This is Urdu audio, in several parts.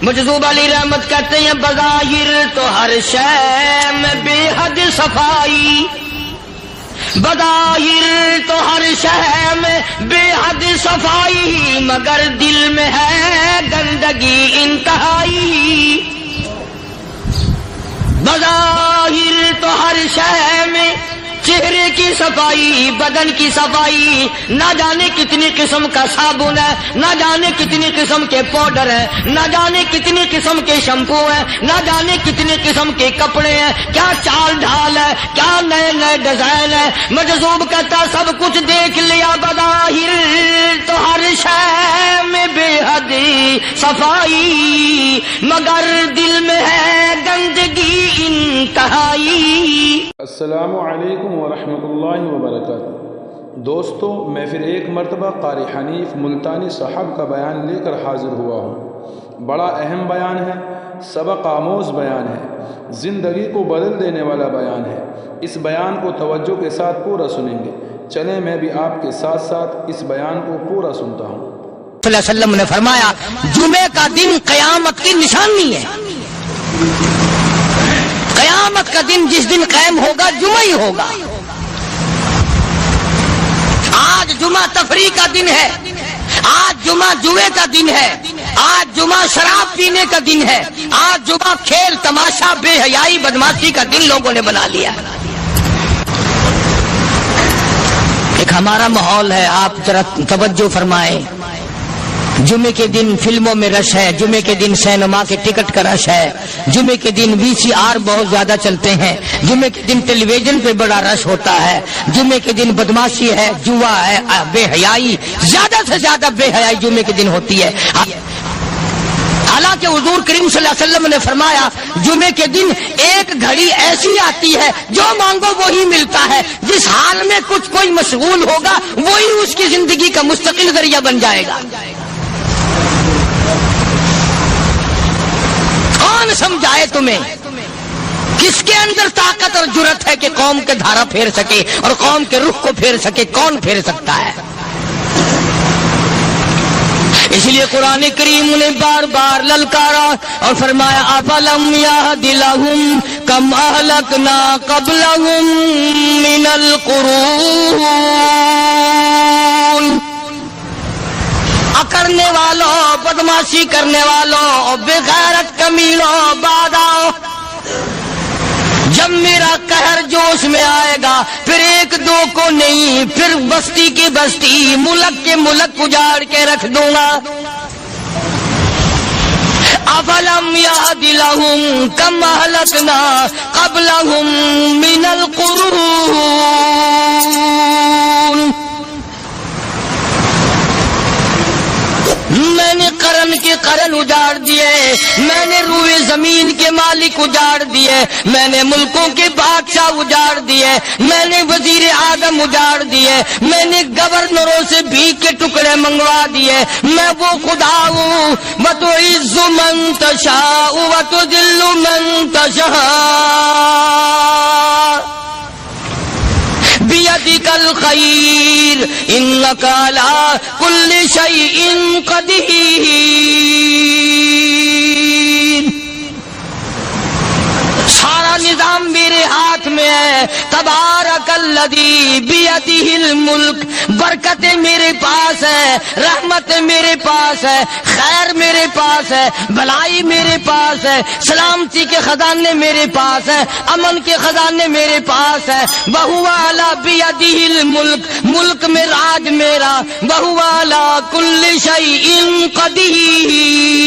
مجذوب علی رحمت کہتے ہیں بظاہر تو ہر شے میں بے حد صفائی، بظاہر تو ہر شے میں بے حد صفائی، مگر دل میں ہے گندگی انتہائی۔ بظاہر تو ہر شے میں چہرے کی صفائی، بدن کی صفائی، نہ جانے کتنی قسم کا صابن ہے، نہ جانے کتنی قسم کے پاؤڈر ہیں، نہ جانے کتنی قسم کے شیمپو ہیں، نہ جانے کتنی قسم کے کپڑے ہیں، کیا چال ڈھال ہے، کیا نئے نئے ڈیزائن ہے۔ مجذوب کہتا سب کچھ دیکھ لیا، بظاہر تو ہر شے میں بے حد صفائی، مگر دل میں ہے گندگی انتہائی۔ السلام علیکم ورحمۃ اللہ وبرکاتہ۔ دوستو، میں پھر ایک مرتبہ قاری حنیف ملتانی صاحب کا بیان لے کر حاضر ہوا ہوں۔ بڑا اہم بیان ہے، سبق آموز بیان ہے، زندگی کو بدل دینے والا بیان ہے۔ اس بیان کو توجہ کے ساتھ پورا سنیں گے۔ چلیں میں بھی آپ کے ساتھ ساتھ اس بیان کو پورا سنتا ہوں۔ صلی اللہ علیہ وسلم نے فرمایا جمعے کا دن قیامت کی نشانی ہے۔ قیامت کا دن جس دن قائم ہوگا جمعہ ہی ہوگا۔ آج جمعہ تفریح کا دن ہے، آج جمعہ جوئے کا دن ہے، آج جمعہ شراب پینے کا دن ہے، آج جمعہ کھیل تماشا بے حیائی بدماشی کا دن لوگوں نے بنا لیا۔ ایک ہمارا ماحول ہے، آپ ذرا توجہ فرمائیں۔ جمعے کے دن فلموں میں رش ہے، جمعے کے دن سینما کے ٹکٹ کا رش ہے، جمعے کے دن VCR بہت زیادہ چلتے ہیں، جمعے کے دن ٹیلی ویژن پہ بڑا رش ہوتا ہے، جمعے کے دن بدماشی ہے، جوا ہے، بے حیائی، زیادہ سے زیادہ بے حیائی جمعے کے دن ہوتی ہے۔ حالانکہ حضور کریم صلی اللہ علیہ وسلم نے فرمایا جمعے کے دن ایک گھڑی ایسی آتی ہے جو مانگو وہی ملتا ہے، جس حال میں کچھ کوئی مشغول ہوگا وہی اس کی زندگی کا مستقل ذریعہ بن جائے گا۔ کون سمجھائے تمہیں؟ کس کے اندر طاقت اور جرت ہے کہ قوم کے دھارا پھیر سکے اور قوم کے رخ کو پھیر سکے؟ کون پھیر سکتا ہے؟ اس لیے قرآن کریم نے بار بار للکارا اور فرمایا افلم یہد لہم کم اہلکنا قبلہم من القرون، کرنے والوں، بدماشی کرنے والوں، بغیرت کمینوں، باداؤ، جب میرا قہر جوش میں آئے گا پھر ایک دو کو نہیں، پھر بستی کی بستی، ملک کے ملک اجاڑ کے رکھ دوں گا۔ افلم یہد لہم کم اہلکنا قبلہم من القرون، میں نے قرن کے قرن اجاڑ دیے، میں نے روئے زمین کے مالک اجاڑ دیے، میں نے ملکوں کے بادشاہ اجاڑ دیے، میں نے وزیر اعظم اجاڑ دیے، میں نے گورنروں سے بھیک کے ٹکڑے منگوا دیے۔ میں وہ خدا ہوں وتعز من تشاء وتذل من تشاء بیدک الخیر انک علی کل شیء قدیر۔ سارا نظام میرے ہاتھ میں ہے، تبارک الذی بیدہ الملک، برکتیں میرے پاس ہے، رحمت میرے پاس ہے، خیر میرے پاس ہے، بھلائی میرے پاس ہے، سلامتی کے خزانے میرے پاس ہے، امن کے خزانے میرے پاس ہے۔ وہو علی بیدہ الملک، ملک میں راج میرا، وہو علی کل شیء قدیر۔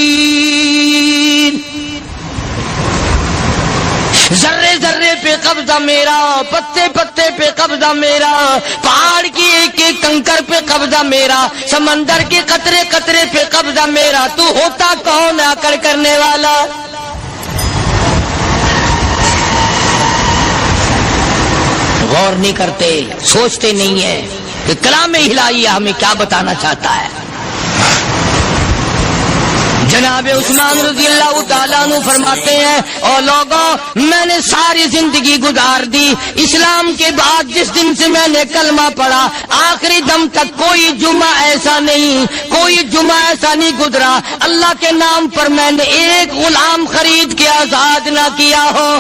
ذرے ذرے پہ قبضہ میرا، پتے پتے پہ قبضہ میرا، پہاڑ کی ایک ایک کنکر پہ قبضہ میرا، سمندر کے قطرے قطرے پہ قبضہ میرا۔ تو ہوتا کون آ کر کرنے والا؟ غور نہیں کرتے، سوچتے نہیں ہیں کہ کلام الہی ہمیں کیا بتانا چاہتا ہے۔ جناب عثمان رضی اللہ تعالیٰ عنہ فرماتے ہیں او لوگوں میں نے ساری زندگی گزار دی اسلام کے بعد جس دن سے میں نے کلمہ پڑھا آخری دم تک کوئی جمعہ ایسا نہیں گزرا اللہ کے نام پر میں نے ایک غلام خرید کے آزاد نہ کیا ہو۔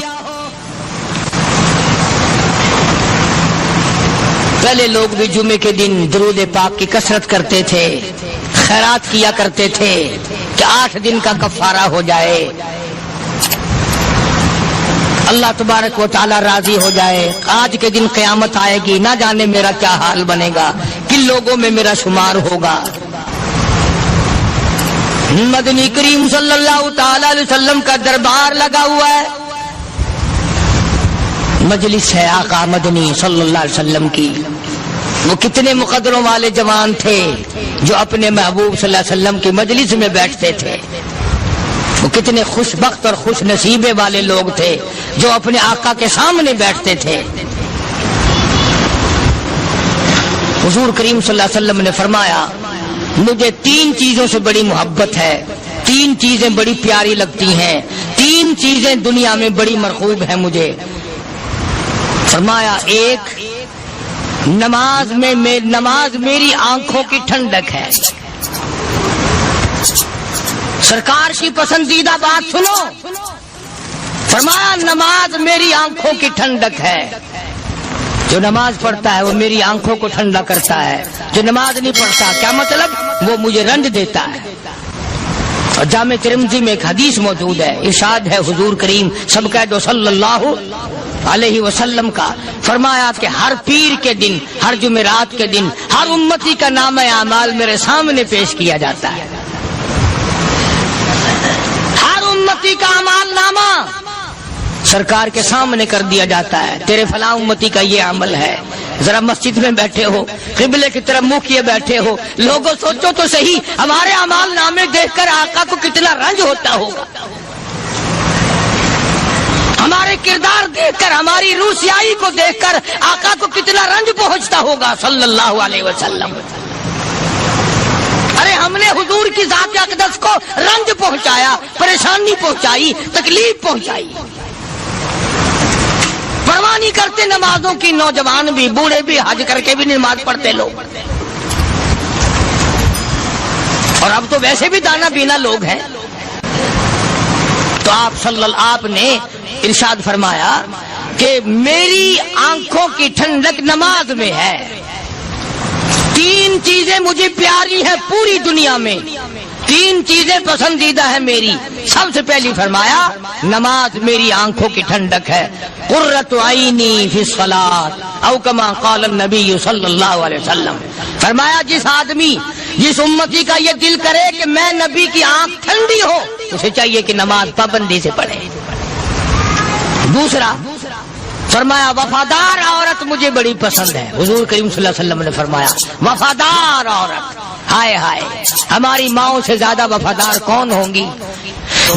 پہلے لوگ بھی جمعے کے دن درود پاک کی کثرت کرتے تھے، خیرات کیا کرتے تھے کہ 8 دن کا کفارہ ہو جائے، اللہ تبارک و تعالی راضی ہو جائے۔ آج کے دن قیامت آئے گی، نہ جانے میرا کیا حال بنے گا، کن لوگوں میں میرا شمار ہوگا۔ مدنی کریم صلی اللہ تعالی علیہ وسلم کا دربار لگا ہوا ہے، مجلس ہے آقا مدنی صلی اللہ علیہ وسلم کی۔ وہ کتنے مقدروں والے جوان تھے جو اپنے محبوب صلی اللہ علیہ وسلم کی مجلس میں بیٹھتے تھے، وہ کتنے خوش بخت اور خوش نصیبے والے لوگ تھے جو اپنے آقا کے سامنے بیٹھتے تھے۔ حضور کریم صلی اللہ علیہ وسلم نے فرمایا مجھے 3 چیزوں سے بڑی محبت ہے، 3 چیزیں بڑی پیاری لگتی ہیں، 3 چیزیں دنیا میں بڑی مرغوب ہیں مجھے۔ فرمایا ایک نماز میری آنکھوں کی ٹھنڈک ہے۔ سرکار کی پسندیدہ بات سنو، فرمایا نماز میری آنکھوں کی ٹھنڈک ہے، جو نماز پڑھتا ہے وہ میری آنکھوں کو ٹھنڈا کرتا ہے، جو نماز نہیں پڑھتا کیا مطلب، وہ مجھے رنج دیتا ہے۔ اور جامع ترمذی میں ایک حدیث موجود ہے، ارشاد ہے حضور کریم سب کہہ دو صلی اللہ علیہ وسلم کا، فرمایا کہ ہر پیر کے دن، ہر جمعرات کے دن ہر امتی کا نامہ اعمال میرے سامنے پیش کیا جاتا ہے، ہر امتی کا اعمال نامہ سرکار کے سامنے کر دیا جاتا ہے، تیرے فلاں امتی کا یہ عمل ہے۔ ذرا مسجد میں بیٹھے ہو، قبلے کی طرف منہ کیے بیٹھے ہو، لوگوں سوچو تو صحیح ہمارے اعمال نامے دیکھ کر آقا کو کتنا رنج ہوتا ہوگا، ہمارے کردار دیکھ کر، ہماری روح سیاہی کو دیکھ کر آقا کو کتنا رنج پہنچتا ہوگا صلی اللہ علیہ وسلم۔ ارے ہم نے حضور کی ذات اقدس کو رنج پہنچایا، پریشانی پہنچائی، تکلیف پہنچائی، پرواہ نہیں کرتے نمازوں کی، نوجوان بھی بوڑھے بھی حج کر کے بھی نماز پڑھتے لوگ، اور اب تو ویسے بھی دانا بینا لوگ ہیں۔ تو آپ نے ارشاد فرمایا کہ میری آنکھوں کی ٹھنڈک نماز میں ہے، 3 چیزیں مجھے پیاری ہیں پوری دنیا میں، 3 چیزیں پسندیدہ ہیں میری۔ سب سے پہلی فرمایا نماز میری آنکھوں کی ٹھنڈک ہے، قرۃ عینی فی الصلاۃ او کما قال النبی صلی اللہ علیہ وسلم۔ فرمایا جس امتی کا یہ دل کرے کہ میں نبی کی آنکھ ٹھنڈی ہو، اسے چاہیے کہ نماز پابندی سے پڑھے۔ دوسرا فرمایا وفادار عورت مجھے بڑی پسند ہے، حضور کریم صلی اللہ علیہ وسلم نے فرمایا وفادار عورت، ہائے ہائے ہماری ماؤں سے زیادہ وفادار کون ہوں گی۔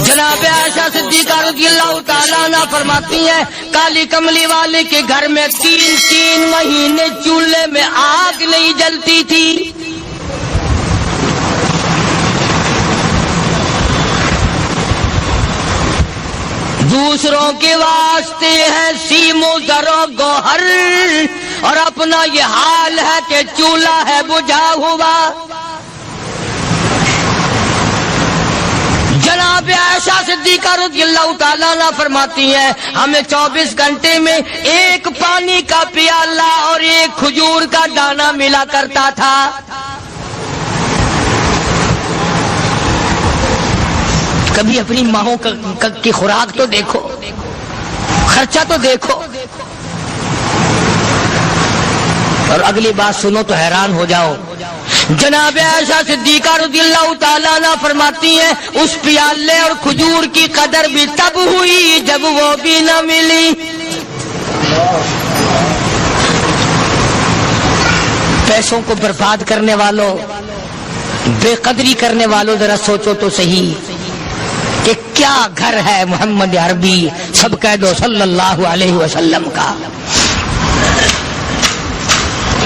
جناب عائشہ صدیقہ رضی اللہ تعالیٰ عنہ فرماتی ہیں کالی کملی والے کے گھر میں 3 مہینے چولہے میں آگ نہیں جلتی تھی، دوسروں کے واسطے ہے سیم و زر و گوہر، اور اپنا یہ حال ہے کہ چولہا ہے بجھا ہوا۔ جناب عائشہ صدیقہ رضی اللہ تعالیٰ عنہ فرماتی ہیں ہمیں 24 گھنٹے میں ایک پانی کا پیالہ اور ایک کھجور کا دانہ ملا کرتا تھا۔ کبھی اپنی ماہوں کی خوراک تو دیکھو، خرچہ تو دیکھو، اور اگلی بات سنو تو حیران ہو جاؤ۔ جناب عائشہ صدیقہ رضی اللہ تعالیٰ عنہ فرماتی ہیں اس پیالے اور کھجور کی قدر بھی تب ہوئی جب وہ بھی نہ ملی۔ پیسوں کو برباد کرنے والوں، بے قدری کرنے والوں، ذرا سوچو تو صحیح کہ کیا گھر ہے محمد عربی سب کہہ دو صلی اللہ علیہ وسلم کا۔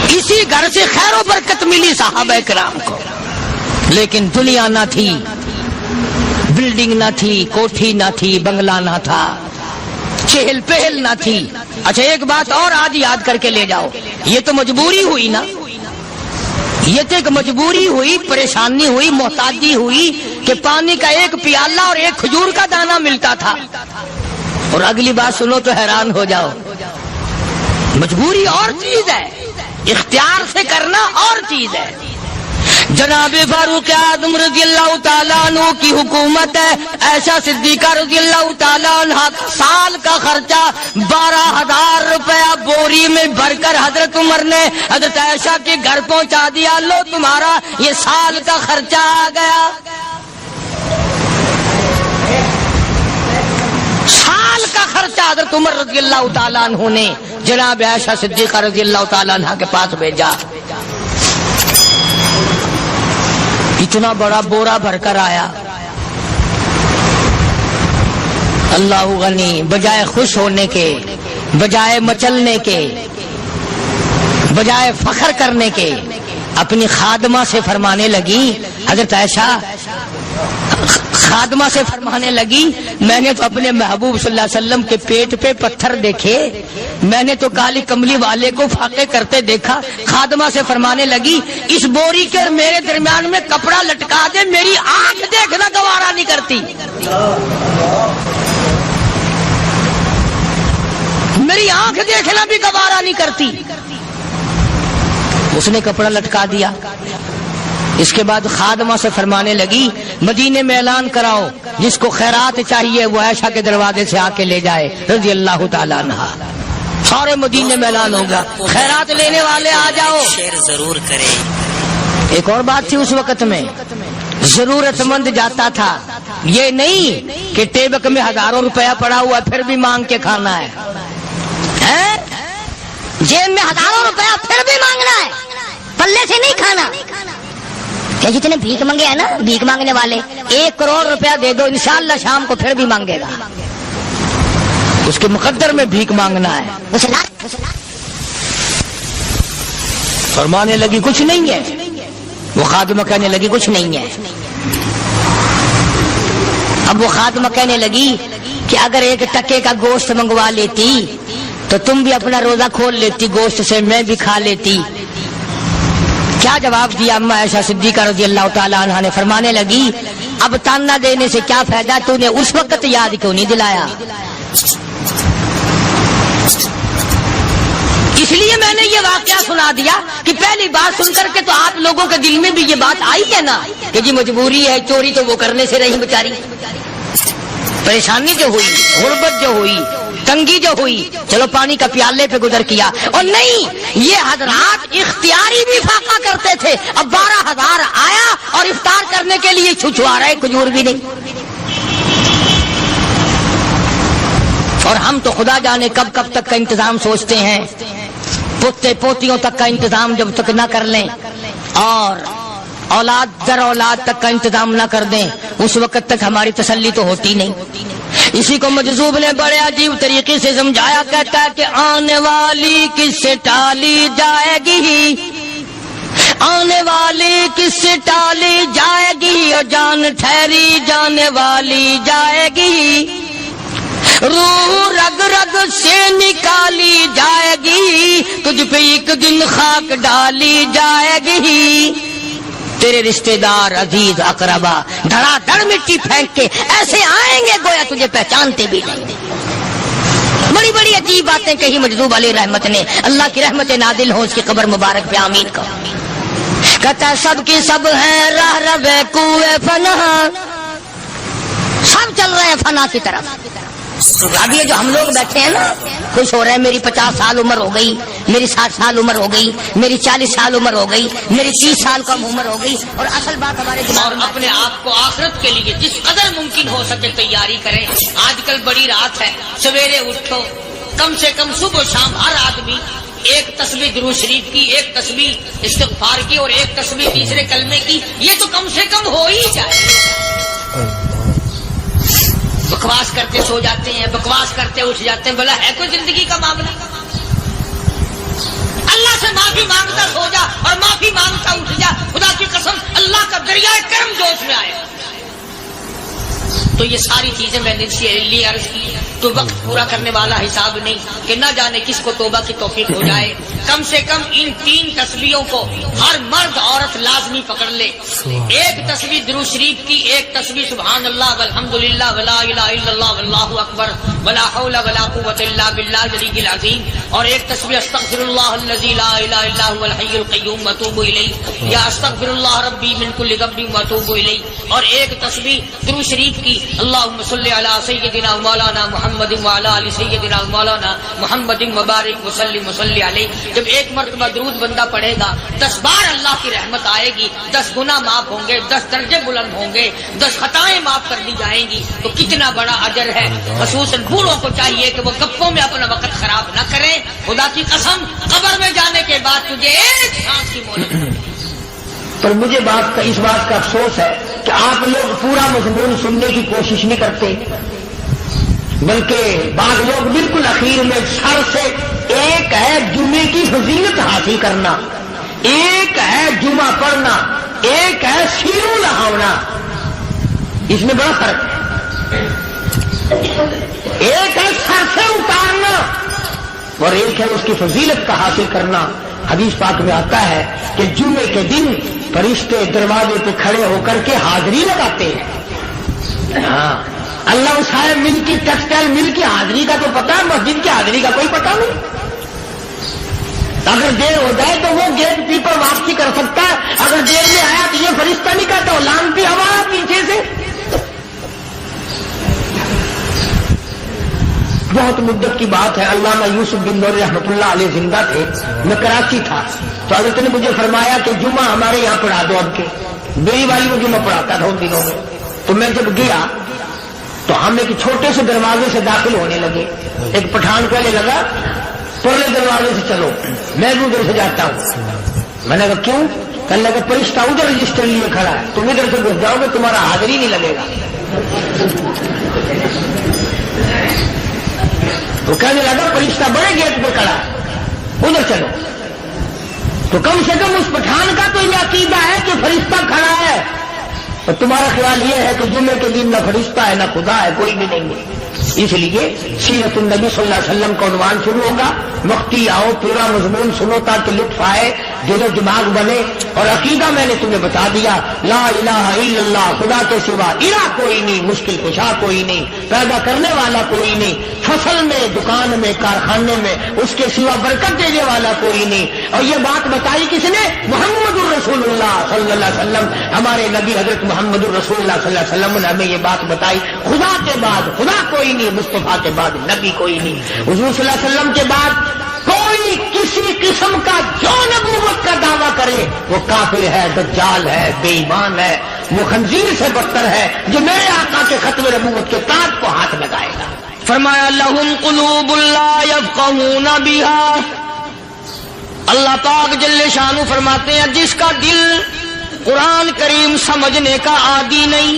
اسی گھر سے خیر و برکت ملی صحابہ کرام کو، لیکن دنیا نہ تھی، بلڈنگ نہ تھی، کوٹھی نہ تھی، بنگلہ نہ تھا، چہل پہل نہ تھی۔ اچھا ایک بات اور آج یاد کر کے لے جاؤ، یہ تو مجبوری ہوئی نا، یہ تو ایک مجبوری ہوئی، پریشانی ہوئی، محتاجی ہوئی کہ پانی کا ایک پیالہ اور ایک کھجور کا دانہ ملتا تھا۔ اور اگلی بات سنو تو حیران ہو جاؤ، مجبوری اور چیز ہے، اختیار سے کرنا اور چیز ہے۔ جناب فاروق اعظم رضی اللہ تعالیٰ عنہ کی حکومت ہے، عائشہ صدیقہ رضی اللہ تعالیٰ عنہ کا سال کا خرچہ 12,000 روپیہ بوری میں بھر کر حضرت عمر نے حضرت عائشہ کے گھر پہنچا دیا۔ لو تمہارا یہ سال کا خرچہ آ گیا۔ سال کا خرچہ حضرت عمر رضی اللہ تعالیٰ عنہ نے جناب عائشہ صدیقہ رضی اللہ تعالیٰ عنہ کے پاس بھیجا۔ اتنا بڑا بورا بھر کر آیا۔ اللہ غنی، بجائے خوش ہونے کے، بجائے مچلنے کے، بجائے فخر کرنے کے، اپنی خادمہ سے فرمانے لگی، حضرت عائشہ خادمہ سے فرمانے لگی، میں نے تو اپنے محبوب صلی اللہ علیہ وسلم کے پیٹ پہ پتھر دیکھے، میں نے تو کالی کملی والے کو فاقے کرتے دیکھا۔ خادمہ سے فرمانے لگی، اس بوری کے میرے درمیان میں کپڑا لٹکا دے، میری آنکھ دیکھنا گوارا نہیں کرتی، میری آنکھ دیکھنا بھی گوارا نہیں کرتی۔ اس نے کپڑا لٹکا دیا۔ اس کے بعد خادمہ سے فرمانے لگی، مدینے میں اعلان کراؤ، جس کو خیرات چاہیے وہ عائشہ کے دروازے سے آ کے لے جائے رضی اللہ تعالیٰ عنہ۔ سارے مدینے میں اعلان ہوگا، خیرات لینے والے آ جاؤ۔ شیئر ضرور کریں۔ ایک اور بات تھی اس وقت میں، ضرورت مند جاتا تھا، یہ نہیں کہ ٹیبک میں ہزاروں روپیہ پڑا ہوا پھر بھی مانگ کے کھانا ہے، جیب میں ہزاروں روپیہ پھر بھی مانگنا ہے، پلے سے نہیں کھانا۔ کہ جتنے بھیک مانگے ہیں نا، بھیک مانگنے والے، 1 کروڑ روپیہ دے دو انشاءاللہ شام کو پھر بھی مانگے گا، اس کے مقدر میں بھیک مانگنا ہے۔ فرمانے لگی کچھ نہیں ہے، وہ خادمہ کہنے لگی کچھ نہیں ہے۔ اب وہ خادمہ کہنے لگی کہ اگر 1 ٹکے کا گوشت منگوا لیتی تو تم بھی اپنا روزہ کھول لیتی، گوشت سے میں بھی کھا لیتی۔ کیا جواب دیا اما عائشہ صدیقہ رضی اللہ تعالیٰ عنہ نے؟ فرمانے لگی، اب تانا دینے سے کیا فائدہ، تو نے اس وقت یاد کیوں نہیں دلایا؟ اس لیے میں نے یہ واقعہ سنا دیا کہ پہلی بات سن کر کے تو آپ لوگوں کے دل میں بھی یہ بات آئی ہے نا کہ جی مجبوری ہے، چوری تو وہ کرنے سے رہی بیچاری، پریشانی جو ہوئی، غربت جو ہوئی، تنگی جو ہوئی، چلو پانی کا پیالے پہ گزر کیا۔ اور نہیں، یہ حضرات اختیاری بھی فاقہ کرتے تھے۔ اب 12,000 آیا اور افطار کرنے کے لیے چھچوا رہے، کھجور بھی نہیں۔ اور ہم تو خدا جانے کب کب تک کا انتظام سوچتے ہیں، پوتے پوتیوں تک کا انتظام جب تک نہ کر لیں اور اولاد در اولاد تک کا انتظام نہ کر دیں، اس وقت تک ہماری تسلی تو ہوتی نہیں۔ اسی کو مجذوب نے بڑے عجیب طریقے سے سمجھایا، کہتا ہے کہ آنے والی کس سے ٹالی جائے گی، آنے والی کس سے ٹالی جائے گی، اور جان ٹھہری جانے والی جائے گی، روح رگ رگ سے نکالی جائے گی، تجھ پہ ایک دن خاک ڈالی جائے گی، تیرے رشتہ دار عزیز اقربا دھڑا دھڑ مٹی پھینک کے ایسے آئیں گے گویا تجھے پہچانتے بھی نہیں۔ بڑی بڑی عجیب باتیں کہی مجذوب علیہ رحمت نے، اللہ کی رحمت نازل ہو اس کی قبر مبارک پہ، آمین کا۔ کہتا سب کی سب ہیں راہ رب کوئے فنا، سب چل رہے ہیں فنا کی طرف۔ اب یہ جو ہم لوگ بیٹھے ہیں نا، خوش ہو رہے ہیں، میری 50 سال عمر ہو گئی، میری 60 سال عمر ہو گئی، میری 40 سال عمر ہو گئی، میری 30 سال کم عمر ہو گئی، اور اصل بات ہمارے دماغ میں اپنے آپ کو آخرت کے لیے جس قدر ممکن ہو سکے تیاری کریں۔ آج کل بڑی رات ہے، سویرے اٹھو، کم سے کم صبح و شام ہر آدمی 1 تسبیح درود شریف کی، 1 تسبیح استغفار کی، اور 1 تسبیح تیسرے کلمے کی، یہ تو کم سے کم ہو ہی جائے۔ بکواس کرتے سو جاتے ہیں، بکواس کرتے اٹھ جاتے ہیں، بلا ہے کوئی زندگی کا معاملہ؟ اللہ سے معافی مانگتا سو جا اور معافی مانگتا اٹھ جا، خدا کی قسم اللہ کا دریائے کرم جوش میں آئے۔ تو یہ ساری چیزیں میں نے لیے عرض کی تو وقت پورا کرنے والا حساب نہیں کہ نہ جانے کس کو توبہ کی توفیق ہو جائے. کم سے کم ان 3 تسبیحوں کو ہر مرد عورت لازمی پکڑ لے. ایک تسبیح درود شریف کی، ایک تسبیح سبحان اللہ والحمدللہ ولا الہ الا اللہ واللہ اکبر ولا حول ولا قوۃ الا باللہ العلی العظیم، اور ایک تسبیح استغفر اللہ الذی لا الہ الا هو الحی القیوم واتوب الیہ یا استغفر اللہ ربی من کل ذنب واتوب الیہ، اور ایک تسبیح درود شریف کی اللہم صلی علی سیدنا مولانا محمد وعلی آل سیدنا مولانا محمد مبارک وسلم وصلی علیہ. جب ایک مرتبہ درود بندہ پڑھے گا 10 بار اللہ کی رحمت آئے گی، 10 گناہ معاف ہوں گے، 10 درجے بلند ہوں گے، 10 خطائیں معاف کر دی جائیں گی. تو کتنا بڑا اجر ہے. خصوصاً بوڑھوں کو چاہیے کہ وہ گپوں میں اپنا وقت خراب نہ کریں. خدا کی قسم قبر میں جانے کے بعد تجھے ایک سانس کی مہلت. پر مجھے اس بات کا افسوس ہے کہ آپ لوگ پورا مضمون سننے کی کوشش نہیں کرتے، بلکہ بعض لوگ بالکل اخیر میں سر سے، ایک ہے جمعے کی فضیلت حاصل کرنا، ایک ہے جمعہ پڑھنا، ایک ہے سیروں لہاونا. اس میں بڑا فرق ہے. ایک ہے سر سے اتارنا اور ایک ہے اس کی فضیلت کا حاصل کرنا. حدیث پاک میں آتا ہے کہ جمعے کے دن فرشتے دروازے پہ کھڑے ہو کر کے حاضری لگاتے ہیں. ہاں، اللہ صاحب مل کی ٹیکسٹائل مل کی حاضری کا تو پتا ہے، مسجد کی حاضری کا کوئی پتا نہیں. اگر دیر ہو جائے تو وہ گیٹ کیپر واپسی کر سکتا ہے، اگر دیر میں آیا تو یہ فرشتہ نہیں کہتا، لانتی ہوا پیچھے سے. بہت مدت کی بات ہے، علامہ یوسف بن نوری رحمۃ اللہ علیہ زندہ تھے. میں کراچی تھا تو حضرت نے مجھے فرمایا کہ جمعہ ہمارے یہاں پڑھا دو. اب کے بیوی والی کو جمعہ پڑھاتا تھا ان دنوں میں. تو میں جب گیا تو ہم ایک چھوٹے سے دروازے سے داخل ہونے لگے. ایک پٹھان کہنے لگا پرلے دروازے سے چلو، میں بھی ادھر سے جاتا ہوں. میں نے کہا کیوں؟ کہنے لگا فرشتہ ادھر رجسٹر لیے کھڑا ہے، تم ادھر سے گھس جاؤ گے تمہارا حاضری نہیں لگے گا. تو کہنے لگا فرشتہ بڑے گیٹ پہ کھڑا ہے، ادھر چلو. تو کم سے کم اس پٹھان کا تو یہ عقیدہ ہے کہ فرشتہ کھڑا ہے، اور تمہارا خیال یہ ہے کہ جمعے کے دن نہ فرشتہ ہے نہ خدا ہے، کوئی بھی نہیں ہے. اس لیے سیرت النبی صلی اللہ علیہ وسلم کا عنوان شروع ہوگا. مفتی آؤ پورا مضمون سنو تاکہ لطف آئے، دل و دماغ بنے. اور عقیدہ میں نے تمہیں بتا دیا، لا الہ الا اللہ، خدا کے سوا الہ کوئی نہیں، مشکل کشا کوئی نہیں، پیدا کرنے والا کوئی نہیں، فصل میں، دکان میں، کارخانے میں اس کے سوا برکت دینے والا کوئی نہیں. اور یہ بات بتائی کس نے؟ محمد الرسول اللہ صلی اللہ علیہ وسلم. ہمارے نبی حضرت محمد الرسول اللہ صلی اللہ علیہ وسلم نے ہمیں یہ بات بتائی. خدا کے بعد خدا کوئی نہیں، مصطفیٰ کے بعد نبی کوئی نہیں. حضور صلی اللہ علیہ وسلم کے بعد کوئی کسی قسم کا جو نبوت کا دعویٰ کرے وہ کافر ہے، دجال ہے، بے ایمان ہے، وہ خنزیر سے بدتر ہے جو میرے آقا کے ختم نبوت کے تاج کو ہاتھ لگائے گا. فرمایا لہم قلوب لا یفقہون بہا. اللہ پاک جل شانہ فرماتے ہیں جس کا دل قرآن کریم سمجھنے کا عادی نہیں.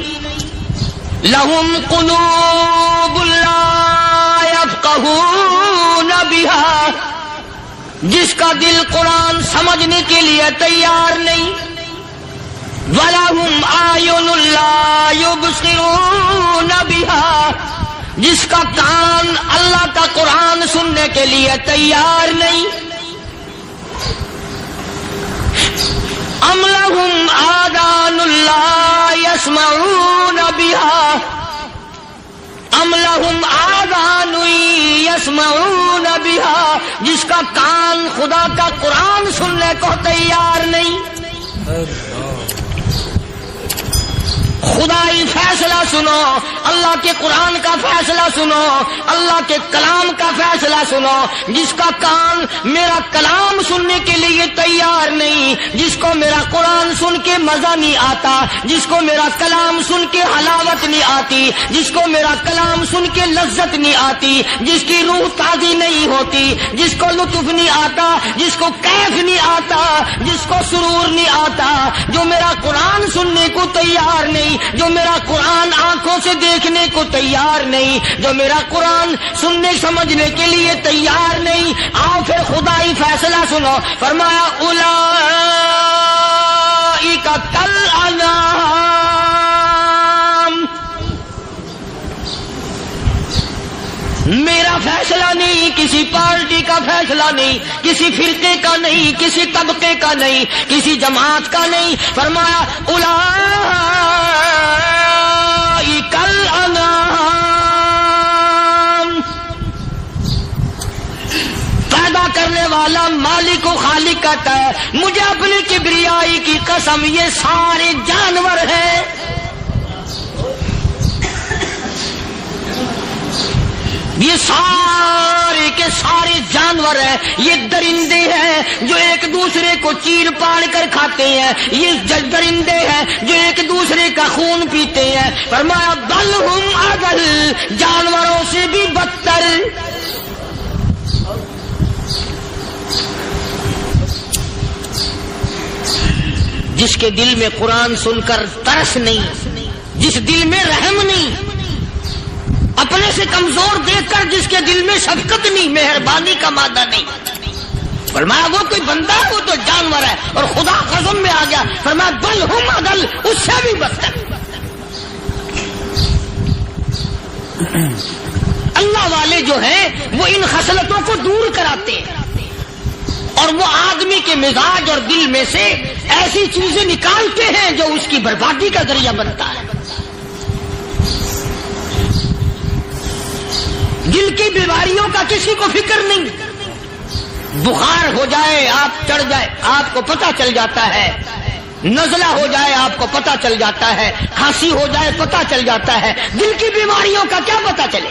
لہم قلوب لا یفقہون بہا، جس کا دل قرآن سمجھنے کے لیے تیار نہیں. وَلَهُمْ أَعْيُنٌ لَا يُبْصِرُونَ بِهَا، جس کا کان اللہ کا قرآن سننے کے لیے تیار نہیں. أَمْ لَهُمْ آذَانٌ لَا يَسْمَعُونَ بِهَا، أَمْ لَهُمْ آذَانٌ يَسْمَعُونَ بِهَا، جس کا کان خدا کا قرآن سننے کو تیار نہیں. خدائی فیصلہ سنو، اللہ کے قرآن کا فیصلہ سنو، اللہ کے کلام کا فیصلہ سنو. جس کا کان میرا کلام سننے کے لیے تیار نہیں، جس کو میرا قرآن سن کے مزہ نہیں آتا، جس کو میرا کلام سن کے حلاوت نہیں آتی، جس کو میرا کلام سن کے لذت نہیں آتی، جس کی روح تازی نہیں ہوتی، جس کو لطف نہیں آتا، جس کو کیف نہیں آتا، جس کو سرور نہیں آتا، جو میرا قرآن سننے کو تیار نہیں، جو میرا قرآن آنکھوں سے دیکھنے کو تیار نہیں، جو میرا قرآن سننے سمجھنے کے لیے تیار نہیں. آؤ پھر خدائی فیصلہ سنو. فرمایا اولئک، میرا فیصلہ نہیں، کسی پارٹی کا فیصلہ نہیں، کسی فرقے کا نہیں، کسی طبقے کا نہیں، کسی جماعت کا نہیں. فرمایا اولئک الانعام. پیدا کرنے والا مالک و خالق کہتا ہے مجھے اپنی کبریائی کی قسم یہ سارے جانور ہیں. یہ سارے کے سارے جانور ہیں، یہ درندے ہیں جو ایک دوسرے کو چیر پاڑ کر کھاتے ہیں، یہ درندے ہیں جو ایک دوسرے کا خون پیتے ہیں. فرمایا بل ہم اضل، جانوروں سے بھی بدتر. جس کے دل میں قرآن سن کر ترس نہیں، جس دل میں رحم نہیں، اپنے سے کمزور دیکھ کر جس کے دل میں شفقت نہیں، مہربانی کا مادہ نہیں. فرمایا وہ کوئی بندہ ہے، وہ تو جانور ہے. اور خدا قسم میں آ گیا فرمایا بل ہم اضل، اس سے بھی بدتر. اللہ والے جو ہیں وہ ان خصلتوں کو دور کراتے ہیں اور وہ آدمی کے مزاج اور دل میں سے ایسی چیزیں نکالتے ہیں جو اس کی بربادی کا ذریعہ بنتا ہے. دل کی بیماریوں کا کسی کو فکر نہیں. بخار ہو جائے آپ چڑھ جائے آپ کو پتہ چل جاتا ہے، نزلہ ہو جائے آپ کو پتہ چل جاتا ہے، کھانسی ہو جائے پتہ چل جاتا ہے. دل کی بیماریوں کا کیا پتہ چلے؟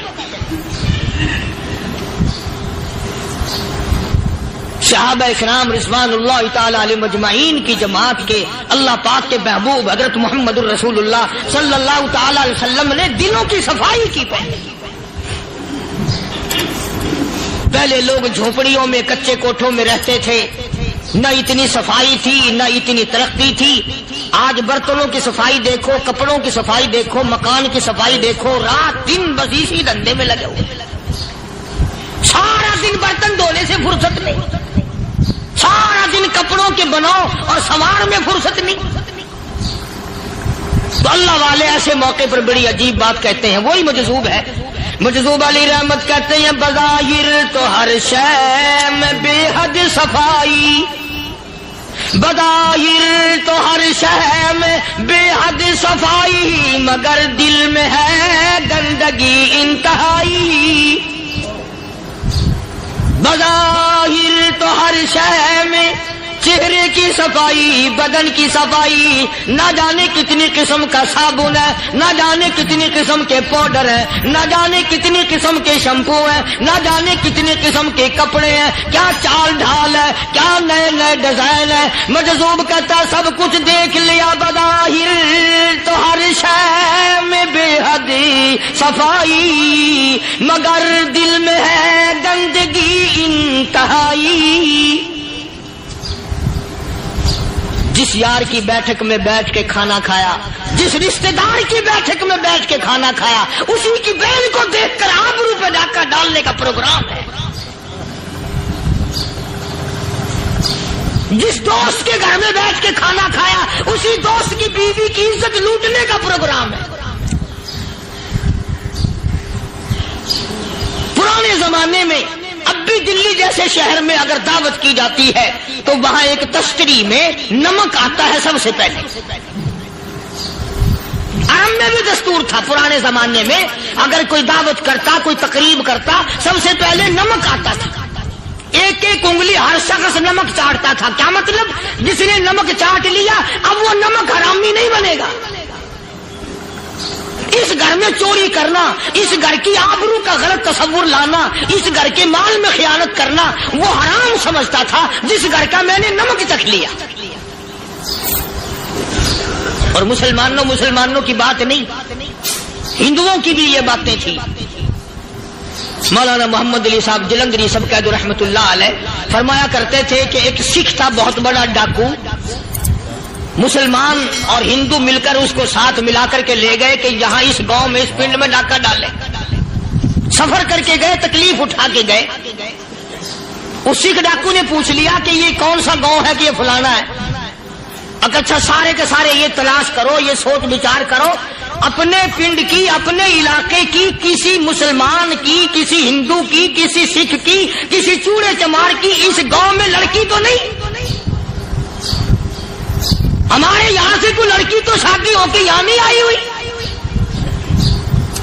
صحابہ کرام رضوان اللہ تعالی علیہ مجمعین کی جماعت کے اللہ پاک کے محبوب حضرت محمد الرسول اللہ صلی اللہ تعالی علیہ وسلم نے دلوں کی صفائی کی. پہلے لوگ جھونپڑیوں میں کچے کوٹھوں میں رہتے تھے، نہ اتنی صفائی تھی نہ اتنی ترقی تھی. آج برتنوں کی صفائی دیکھو، کپڑوں کی صفائی دیکھو، مکان کی صفائی دیکھو، رات دن بس اسی دھندے میں لگے ہوئے. سارا دن برتن دھونے سے فرصت نہیں، سارا دن کپڑوں کے بناؤ اور سوار میں فرصت نہیں. تو اللہ والے ایسے موقع پر بڑی عجیب بات کہتے ہیں. وہی مجذوب ہے، مجذوب علی رحمت کہتے ہیں بظاہر تو ہر شے میں بے حد صفائی، بظاہر تو ہر شے میں بے حد صفائی، مگر دل میں ہے گندگی انتہائی. بظاہر تو ہر شے میں چہرے کی صفائی، بدن کی صفائی، نہ جانے کتنی قسم کا صابن ہے، نہ جانے کتنی قسم کے پاؤڈر ہے، نہ جانے کتنی قسم کے شیمپو ہیں، نہ جانے کتنی قسم کے کپڑے ہیں، کیا چال ڈھال ہے، کیا نئے نئے ڈیزائن ہے. مجذوب کہتا سب کچھ دیکھ لیا، بظاہر تو ہر شے میں بے حد صفائی، مگر دل میں ہے گندگی انتہائی. جس یار کی بیٹھک میں بیٹھ کے کھانا کھایا، جس رشتہ دار کی بیٹھک میں بیٹھ کے کھانا کھایا، اسی کی بہن کو دیکھ کر آبرو پہ ڈاکہ ڈالنے کا پروگرام ہے. جس دوست کے گھر میں بیٹھ کے کھانا کھایا، اسی دوست کی بیوی کی عزت لوٹنے کا پروگرام ہے. پرانے زمانے میں اب بھی دلی جیسے شہر میں اگر دعوت کی جاتی ہے تو وہاں ایک تشتری میں نمک آتا ہے سب سے پہلے. عام میں بھی دستور تھا پرانے زمانے میں، اگر کوئی دعوت کرتا، کوئی تقریب کرتا، سب سے پہلے نمک آتا تھا. ایک ایک انگلی ہر شخص نمک چاٹتا تھا. کیا مطلب؟ جس نے نمک چاٹ لیا اب وہ نمک حرامی نہیں بنے گا. اس گھر میں چوری کرنا، اس گھر کی آبرو کا غلط تصور لانا، اس گھر کے مال میں خیانت کرنا وہ حرام سمجھتا تھا جس گھر کا میں نے نمک چکھ لیا. اور مسلمانوں کی بات نہیں، ہندوؤں کی بھی یہ باتیں تھیں. مولانا محمد علی صاحب جلندری سب قید رحمت اللہ علیہ فرمایا کرتے تھے کہ ایک سکھ تھا بہت بڑا ڈاکو، مسلمان اور ہندو مل کر اس کو ساتھ ملا کر کے لے گئے کہ یہاں اس گاؤں میں اس پنڈ میں ڈاکہ ڈالے. سفر کر کے گئے، تکلیف اٹھا کے گئے. اس سکھ ڈاکو نے پوچھ لیا کہ یہ کون سا گاؤں ہے کہ یہ فلانا ہے. اچھا سارے کے سارے یہ تلاش کرو، یہ سوچ بچار کرو اپنے پنڈ کی، اپنے علاقے کی، کسی مسلمان کی، کسی ہندو کی، کسی سکھ کی، کسی چوڑے چمار کی اس گاؤں میں لڑکی تو نہیں؟ ہمارے یہاں سے کوئی لڑکی تو شادی ہو کے یہاں نہیں آئی ہوئی؟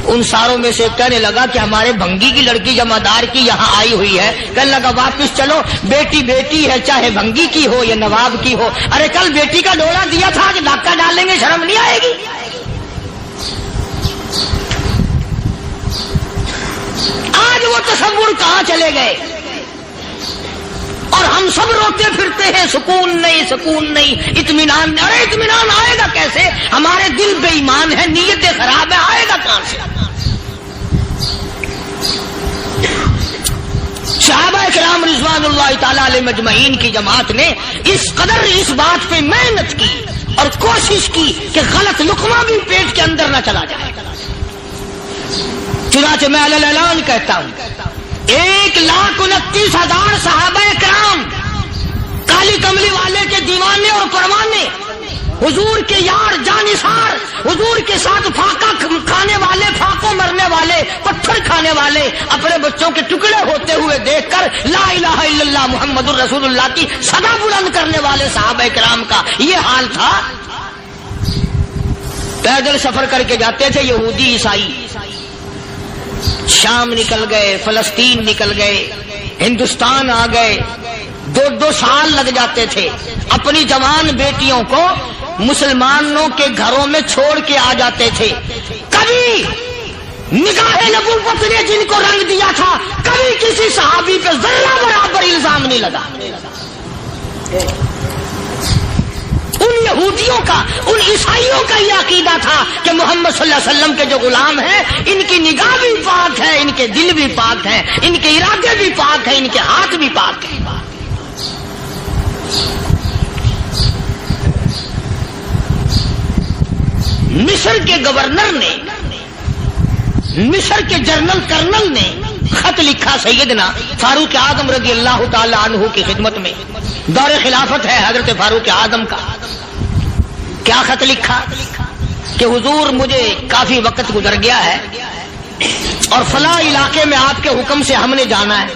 ان ساروں میں سے کہنے لگا کہ ہمارے بھنگی کی لڑکی جمعدار کی یہاں آئی ہوئی ہے. کہنے لگا واپس چلو، بیٹی بیٹی ہے، چاہے بھنگی کی ہو یا نواب کی ہو. ارے کل بیٹی کا ڈولا دیا تھا، آج دھکا ڈالیں گے، شرم نہیں آئے گی؟ آج وہ تصور کہاں چلے گئے؟ اور ہم سب روتے پھرتے ہیں، سکون نہیں، سکون نہیں، اطمینان نہیں. ارے اطمینان آئے گا کیسے؟ ہمارے دل بے ایمان ہے، نیتیں خراب ہے، آئے گا کہاں سے؟ صحابہ کرام رضوان اللہ تعالی علیہ مجمعین کی جماعت نے اس قدر اس بات پہ محنت کی اور کوشش کی کہ غلط لقمہ بھی پیٹ کے اندر نہ چلا جائے. چنانچہ میں علی الاعلان کہتا ہوں، 1,29,000 صحابہ کرام، کالی کملی والے کے دیوانے اور پروانے، حضور کے یار جانثار، حضور کے ساتھ فاقہ کھانے والے، فاقوں مرنے والے، پتھر کھانے والے، اپنے بچوں کے ٹکڑے ہوتے ہوئے دیکھ کر لا الہ الا اللہ محمد الرسول اللہ کی صدا بلند کرنے والے صحابہ کرام کا یہ حال تھا. پیدل سفر کر کے جاتے تھے یہودی عیسائی، شام نکل گئے، فلسطین نکل گئے، ہندوستان آ گئے، 2 سال لگ جاتے تھے. اپنی جوان بیٹیوں کو مسلمانوں کے گھروں میں چھوڑ کے آ جاتے تھے. کبھی نگاہ نبوت نے جن کو رنگ دیا تھا، کبھی کسی صحابی پہ ذرہ برابر الزام نہیں لگا. ان یہودیوں کا، ان عیسائیوں کا یہ عقیدہ تھا کہ محمد صلی اللہ علیہ وسلم کے جو غلام ہیں، ان کی نگاہ بھی پاک ہے، ان کے دل بھی پاک ہیں، ان کے ارادے بھی پاک ہیں، ان کے ہاتھ بھی پاک ہیں. مصر کے گورنر نے، مصر کے جنرل کرنل نے خط لکھا سیدنا فاروق اعظم رضی اللہ تعالی عنہ کی خدمت میں. دور خلافت ہے حضرت فاروق اعظم کا. کیا خط لکھا کہ حضور مجھے کافی وقت گزر گیا ہے اور فلاں علاقے میں آپ کے حکم سے ہم نے جانا ہے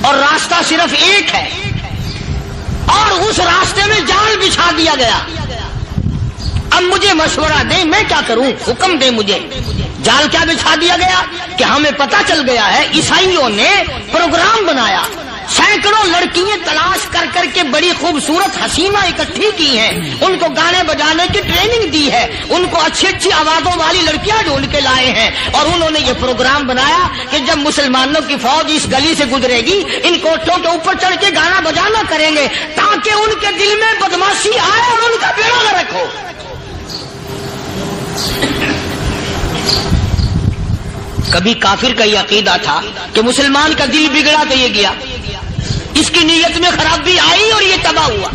اور راستہ صرف ایک ہے اور اس راستے میں جال بچھا دیا گیا. اب مجھے مشورہ دیں، میں کیا کروں؟ حکم دیں مجھے. جال کیا بچھا دیا گیا کہ ہمیں پتہ چل گیا ہے عیسائیوں نے پروگرام بنایا، سینکڑوں لڑکیاں تلاش کر کر کے بڑی خوبصورت حسینہ اکٹھی کی ہیں، ان کو گانے بجانے کی ٹریننگ دی ہے، ان کو اچھی اچھی آوازوں والی لڑکیاں ڈھونڈ کے لائے ہیں اور انہوں نے یہ پروگرام بنایا کہ جب مسلمانوں کی فوج اس گلی سے گزرے گی، ان کوٹھوں کے اوپر چڑھ کے گانا بجانا کریں گے تاکہ ان کے دل میں بدماشی آئے اور ان کا بیڑا غرق ہو. کبھی کافر کا یہ عقیدہ تھا کہ مسلمان کا دل بگڑا تو یہ گیا، اس کی نیت میں خرابی آئی اور یہ تباہ ہوا.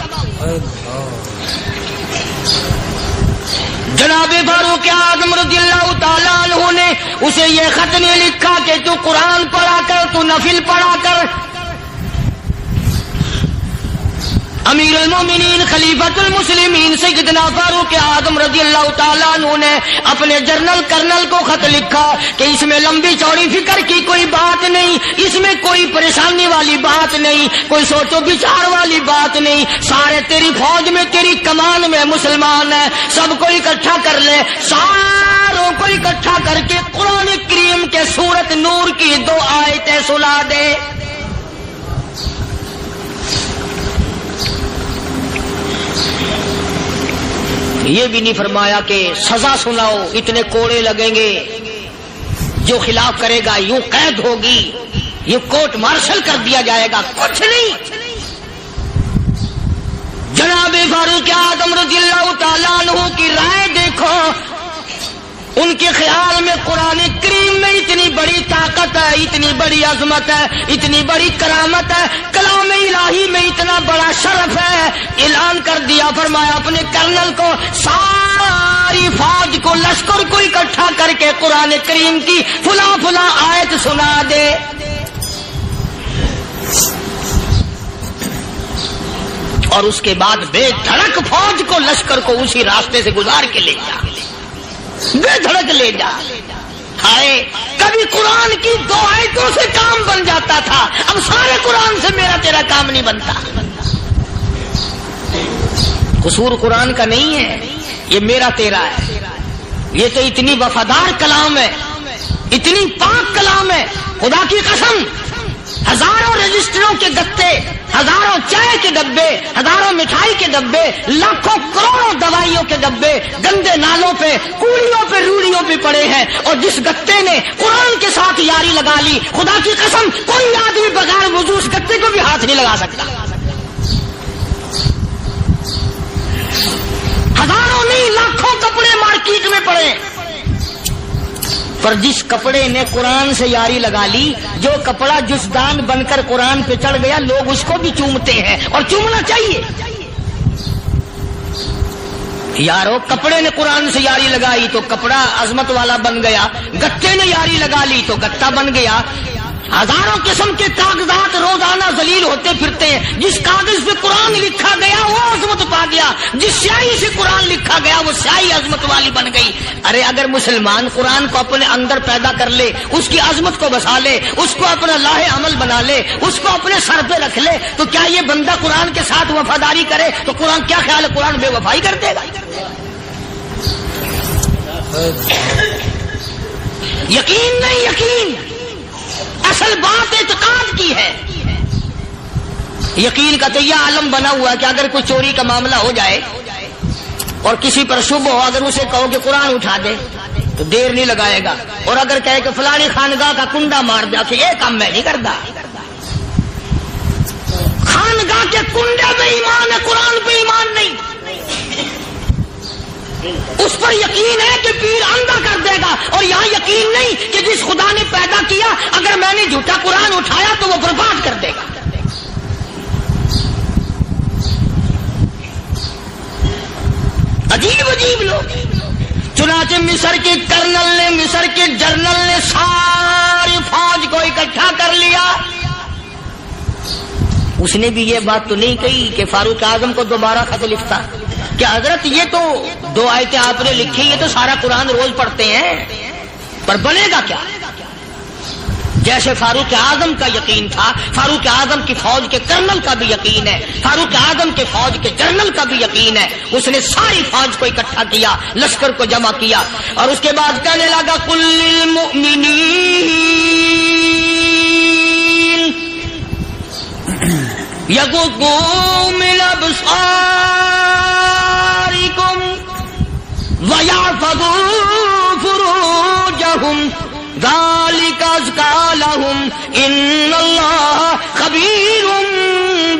جناب فاروق اعظم رضی اللہ تعالیٰ عنہ نے اسے یہ خط نہیں لکھا کہ تو قرآن پڑھا کر، تو نفل پڑھا کر. امیر المومنین خلیفۃ المسلمین سیدنا فاروق اعظم رضی اللہ تعالیٰ عنہ نے اپنے جنرل کرنل کو خط لکھا کہ اس میں لمبی چوڑی فکر کی کوئی بات نہیں، اس میں کوئی پریشانی والی بات نہیں، کوئی سوچ و بچار والی بات نہیں. سارے تیری فوج میں، تیری کمان میں مسلمان ہیں، سب کو اکٹھا کر لے، ساروں کو اکٹھا کر کے قرآن کریم کے سورت نور کی 2 آیتیں سنا دے. یہ بھی نہیں فرمایا کہ سزا سناؤ، اتنے کوڑے لگیں گے، جو خلاف کرے گا یوں قید ہوگی، یہ کورٹ مارشل کر دیا جائے گا. کچھ نہیں. جناب فاروق اعظم رضی اللہ تعالیٰ عنہ کی رائے دیکھو. ان کے خیال میں قرآن کریم میں اتنی بڑی طاقت ہے، اتنی بڑی عظمت ہے، اتنی بڑی کرامت ہے، کلام الہی میں اتنا بڑا شرف ہے. اعلان کر دیا، فرمایا اپنے کرنل کو ساری فوج کو، لشکر کو اکٹھا کر کے قرآن کریم کی فلاں فلاں آیت سنا دے. اور اس کے بعد بے دھڑک فوج کو، لشکر کو اسی راستے سے گزار کے لے جا. بے دھڑک لے جا. ہائے کبھی قرآن کی 2 آیتوں سے کام بن جاتا تھا، اب سارے قرآن سے میرا تیرا کام نہیں بنتا. قصور قرآن کا نہیں ہے، یہ میرا تیرا ہے. یہ تو اتنی وفادار کلام ہے، اتنی پاک کلام ہے، خدا کی قسم. ہزاروں رجسٹروں کے گتے، ہزاروں چائے کے ڈبے، ہزاروں مٹھائی کے ڈبے، لاکھوں کروڑوں دوائیوں کے ڈبے گندے نالوں پہ، کوڑیوں پہ، روڑیوں پہ پڑے ہیں، اور جس گتے نے قرآن کے ساتھ یاری لگا لی، خدا کی قسم کوئی آدمی بغیر وضو اس گتے کو بھی ہاتھ نہیں لگا سکتا. ہزاروں نہیں لاکھوں کپڑے مارکیٹ میں پڑے، پر جس کپڑے نے قرآن سے یاری لگا لی، جو کپڑا جسدان بن کر قرآن پہ چڑھ گیا، لوگ اس کو بھی چومتے ہیں، اور چومنا چاہیے. یارو کپڑے نے قرآن سے یاری لگائی تو کپڑا عظمت والا بن گیا، گتے نے یاری لگا لی تو گتا بن گیا. ہزاروں قسم کے کاغذات روزانہ ذلیل ہوتے پھرتے ہیں، جس کاغذ پہ قرآن لکھا گیا وہ عظمت پا گیا، جس سیاہی سے قرآن لکھا گیا وہ سیاہی عظمت والی بن گئی. ارے اگر مسلمان قرآن کو اپنے اندر پیدا کر لے، اس کی عظمت کو بسا لے، اس کو اپنا لاہ عمل بنا لے، اس کو اپنے سر پہ رکھ لے، تو کیا یہ بندہ قرآن کے ساتھ وفاداری کرے تو قرآن کیا خیال ہے قرآن بے وفائی کر دے گا؟ یقین نہیں، یقین اصل بات اعتقاد کی ہے. یقین کا تو یہ عالم بنا ہوا ہے کہ اگر کوئی چوری کا معاملہ ہو جائے اور کسی پر شبہ ہو، اگر اسے کہو کہ قرآن اٹھا دے تو دیر نہیں لگائے گا، اور اگر کہے کہ فلانی خانگاہ کا کنڈا مار دیا تو یہ کام میں نہیں کرتا. خانگاہ کے کنڈے پہ ایمان ہے، قرآن پہ ایمان نہیں. اس پر یقین ہے کہ پیر اندھا کر دے گا، اور یہاں یقین نہیں کہ جس خدا نے پیدا کیا اگر میں نے جھوٹا قرآن اٹھایا تو وہ برباد کر دے گا. عجیب عجیب لوگ. چنانچہ مصر کے کرنل نے، مصر کے جنرل نے ساری فوج کو اکٹھا کر لیا. اس نے بھی یہ بات تو نہیں کہی کہ فاروق اعظم کو دوبارہ خط لکھتا کہ حضرت یہ تو 2 آیتیں آپ نے لکھی، یہ تو سارا قرآن روز پڑھتے ہیں، پر بنے گا کیا؟ جیسے فاروق اعظم کا یقین تھا، فاروق اعظم کی فوج کے کرنل کا بھی یقین ہے، فاروق اعظم کے فوج کے جنرل کا بھی یقین ہے. اس نے ساری فوج کو اکٹھا کیا، لشکر کو جمع کیا، اور اس کے بعد کہنے لگا قل للمؤمنین یغضوا من ابصارکم ویحفظوا فروجہم ذالک ازکی لہم ان اللہ خبیر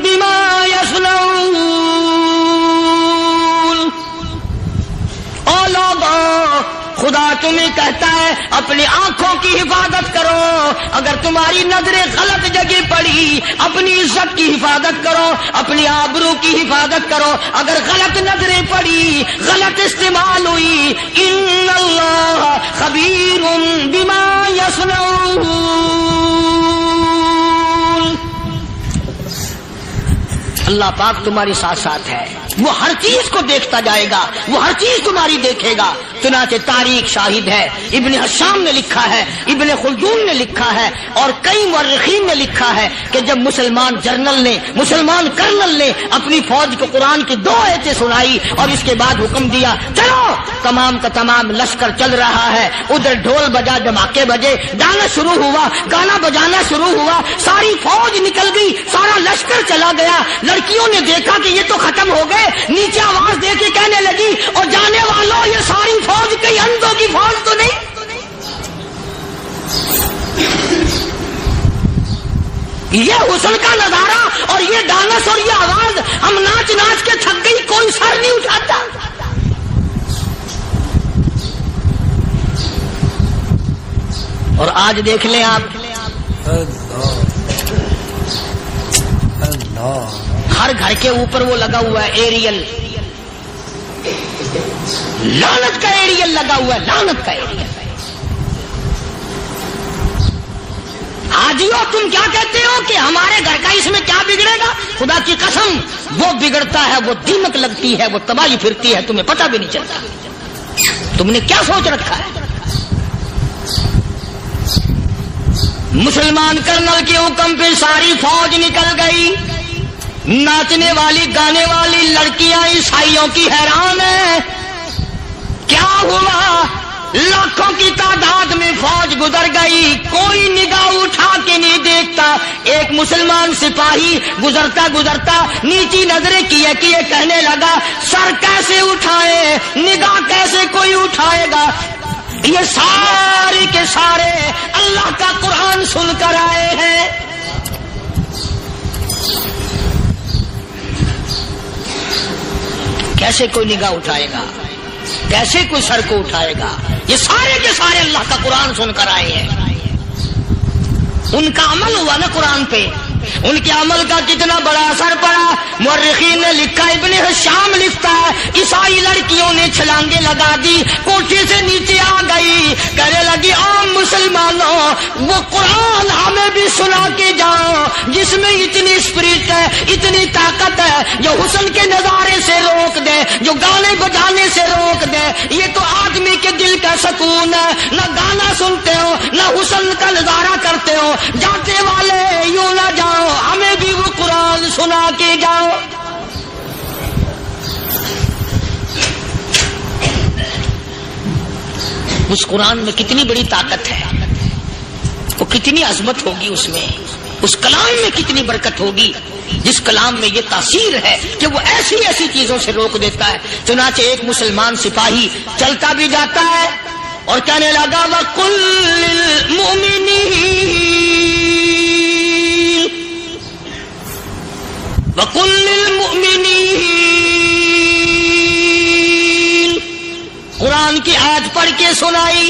بما یصنعون. او لوگو، خدا تمہیں کہتا ہے اپنی آنکھوں کی حفاظت کرو. اگر تمہاری نظریں غلط جگہ پڑی، اپنی عزت کی حفاظت کرو، اپنی آبرو کی حفاظت کرو. اگر غلط نظریں پڑی، غلط استعمال ہوئی، ان اللہ خبیر بما یصنعون. اللہ پاک تمہارے ساتھ ساتھ ہے، وہ ہر چیز کو دیکھتا جائے گا، وہ ہر چیز تمہاری دیکھے گا. چنانچہ تاریخ شاہد ہے، ابن حشام نے لکھا ہے، ابن خلدون نے لکھا ہے، اور کئی مورخین نے لکھا ہے کہ جب مسلمان جنرل نے، مسلمان کرنل نے اپنی فوج کو قرآن کی 2 آیتیں سنائی اور اس کے بعد حکم دیا چلو، تمام کا تمام لشکر چل رہا ہے. ادھر ڈھول بجا، دھماکے بجے، گانا شروع ہوا، گانا بجانا شروع ہوا، ساری فوج نکل گئی، سارا لشکر چلا گیا. لڑکیوں نے دیکھا کہ یہ تو ختم ہو گئے، نیچے آواز دے کے کہنے لگی اور جانے والوں یہ ساری فوج کئی اندھوں کی فوج تو نہیں. یہ حسن کا نظارہ اور یہ ڈانس اور یہ آواز، ہم ناچ ناچ کے تھک گئی، کوئی سر نہیں اٹھاتا. اور آج دیکھ لیں آپ، ہر گھر کے اوپر وہ لگا ہوا ہے ایریل، لعنت کا ایریل لگا ہوا ہے، لعنت کا ایریل. حاجیو تم کیا کہتے ہو کہ ہمارے گھر کا اس میں کیا بگڑے گا؟ خدا کی قسم وہ بگڑتا ہے، وہ دیمک لگتی ہے، وہ تباہی پھرتی ہے، تمہیں پتہ بھی نہیں چلتا. تم نے کیا سوچ رکھا ہے؟ مسلمان کرنل کے حکم پہ ساری فوج نکل گئی. ناچنے والی گانے والی لڑکیاں عیسائیوں کی حیران ہیں. کیا ہوا؟ لاکھوں کی تعداد میں فوج گزر گئی. کوئی نگاہ اٹھا کے نہیں دیکھتا. ایک مسلمان سپاہی گزرتا گزرتا نیچی نظریں کیے کہنے لگا سر کیسے اٹھائے, نگاہ کیسے کوئی اٹھائے گا؟ یہ سارے کے سارے اللہ کا قرآن سن کر آئے ہیں. کیسے کوئی نگاہ اٹھائے گا؟ کیسے کوئی سر کو اٹھائے گا؟ یہ سارے کے سارے اللہ کا قرآن سن کر آئے ہیں. ان کا عمل ہوا نا قرآن پہ, ان کے عمل کا کتنا بڑا اثر پڑا. مورخین نے لکھا, ابن حشام لکھتا ہے, عیسائی لڑکیوں نے چھلانگیں لگا دی, کوٹھی سے نیچے آ گئی, کہنے لگی عام مسلمانوں وہ قرآن ہمیں بھی سنا کے جاؤ جس میں اتنی اسپرٹ ہے, اتنی طاقت ہے, جو حسن کے نظارے سے روک دے, جو گانے بجانے سے روک دے. یہ تو آدمی کے دل کا سکون ہے. نہ گانا سنتے ہو نہ حسن کا نظارہ کرتے ہو. جاتے والے یوں نہ جاؤ, ہمیں بھی وہ قرآن سنا کے جاؤ. اس قرآن میں کتنی بڑی طاقت ہے, وہ کتنی عظمت ہوگی اس میں, اس کلام میں کتنی برکت ہوگی, جس کلام میں یہ تاثیر ہے کہ وہ ایسی ایسی چیزوں سے روک دیتا ہے. چنانچہ ایک مسلمان سپاہی چلتا بھی جاتا ہے اور کہنے لگا وَقُلْ لِلْمُؤْمِنِينَ وَقُلْ لِلْمُؤْمِنِينَ. قرآن کی آیت پڑھ کے سنائی.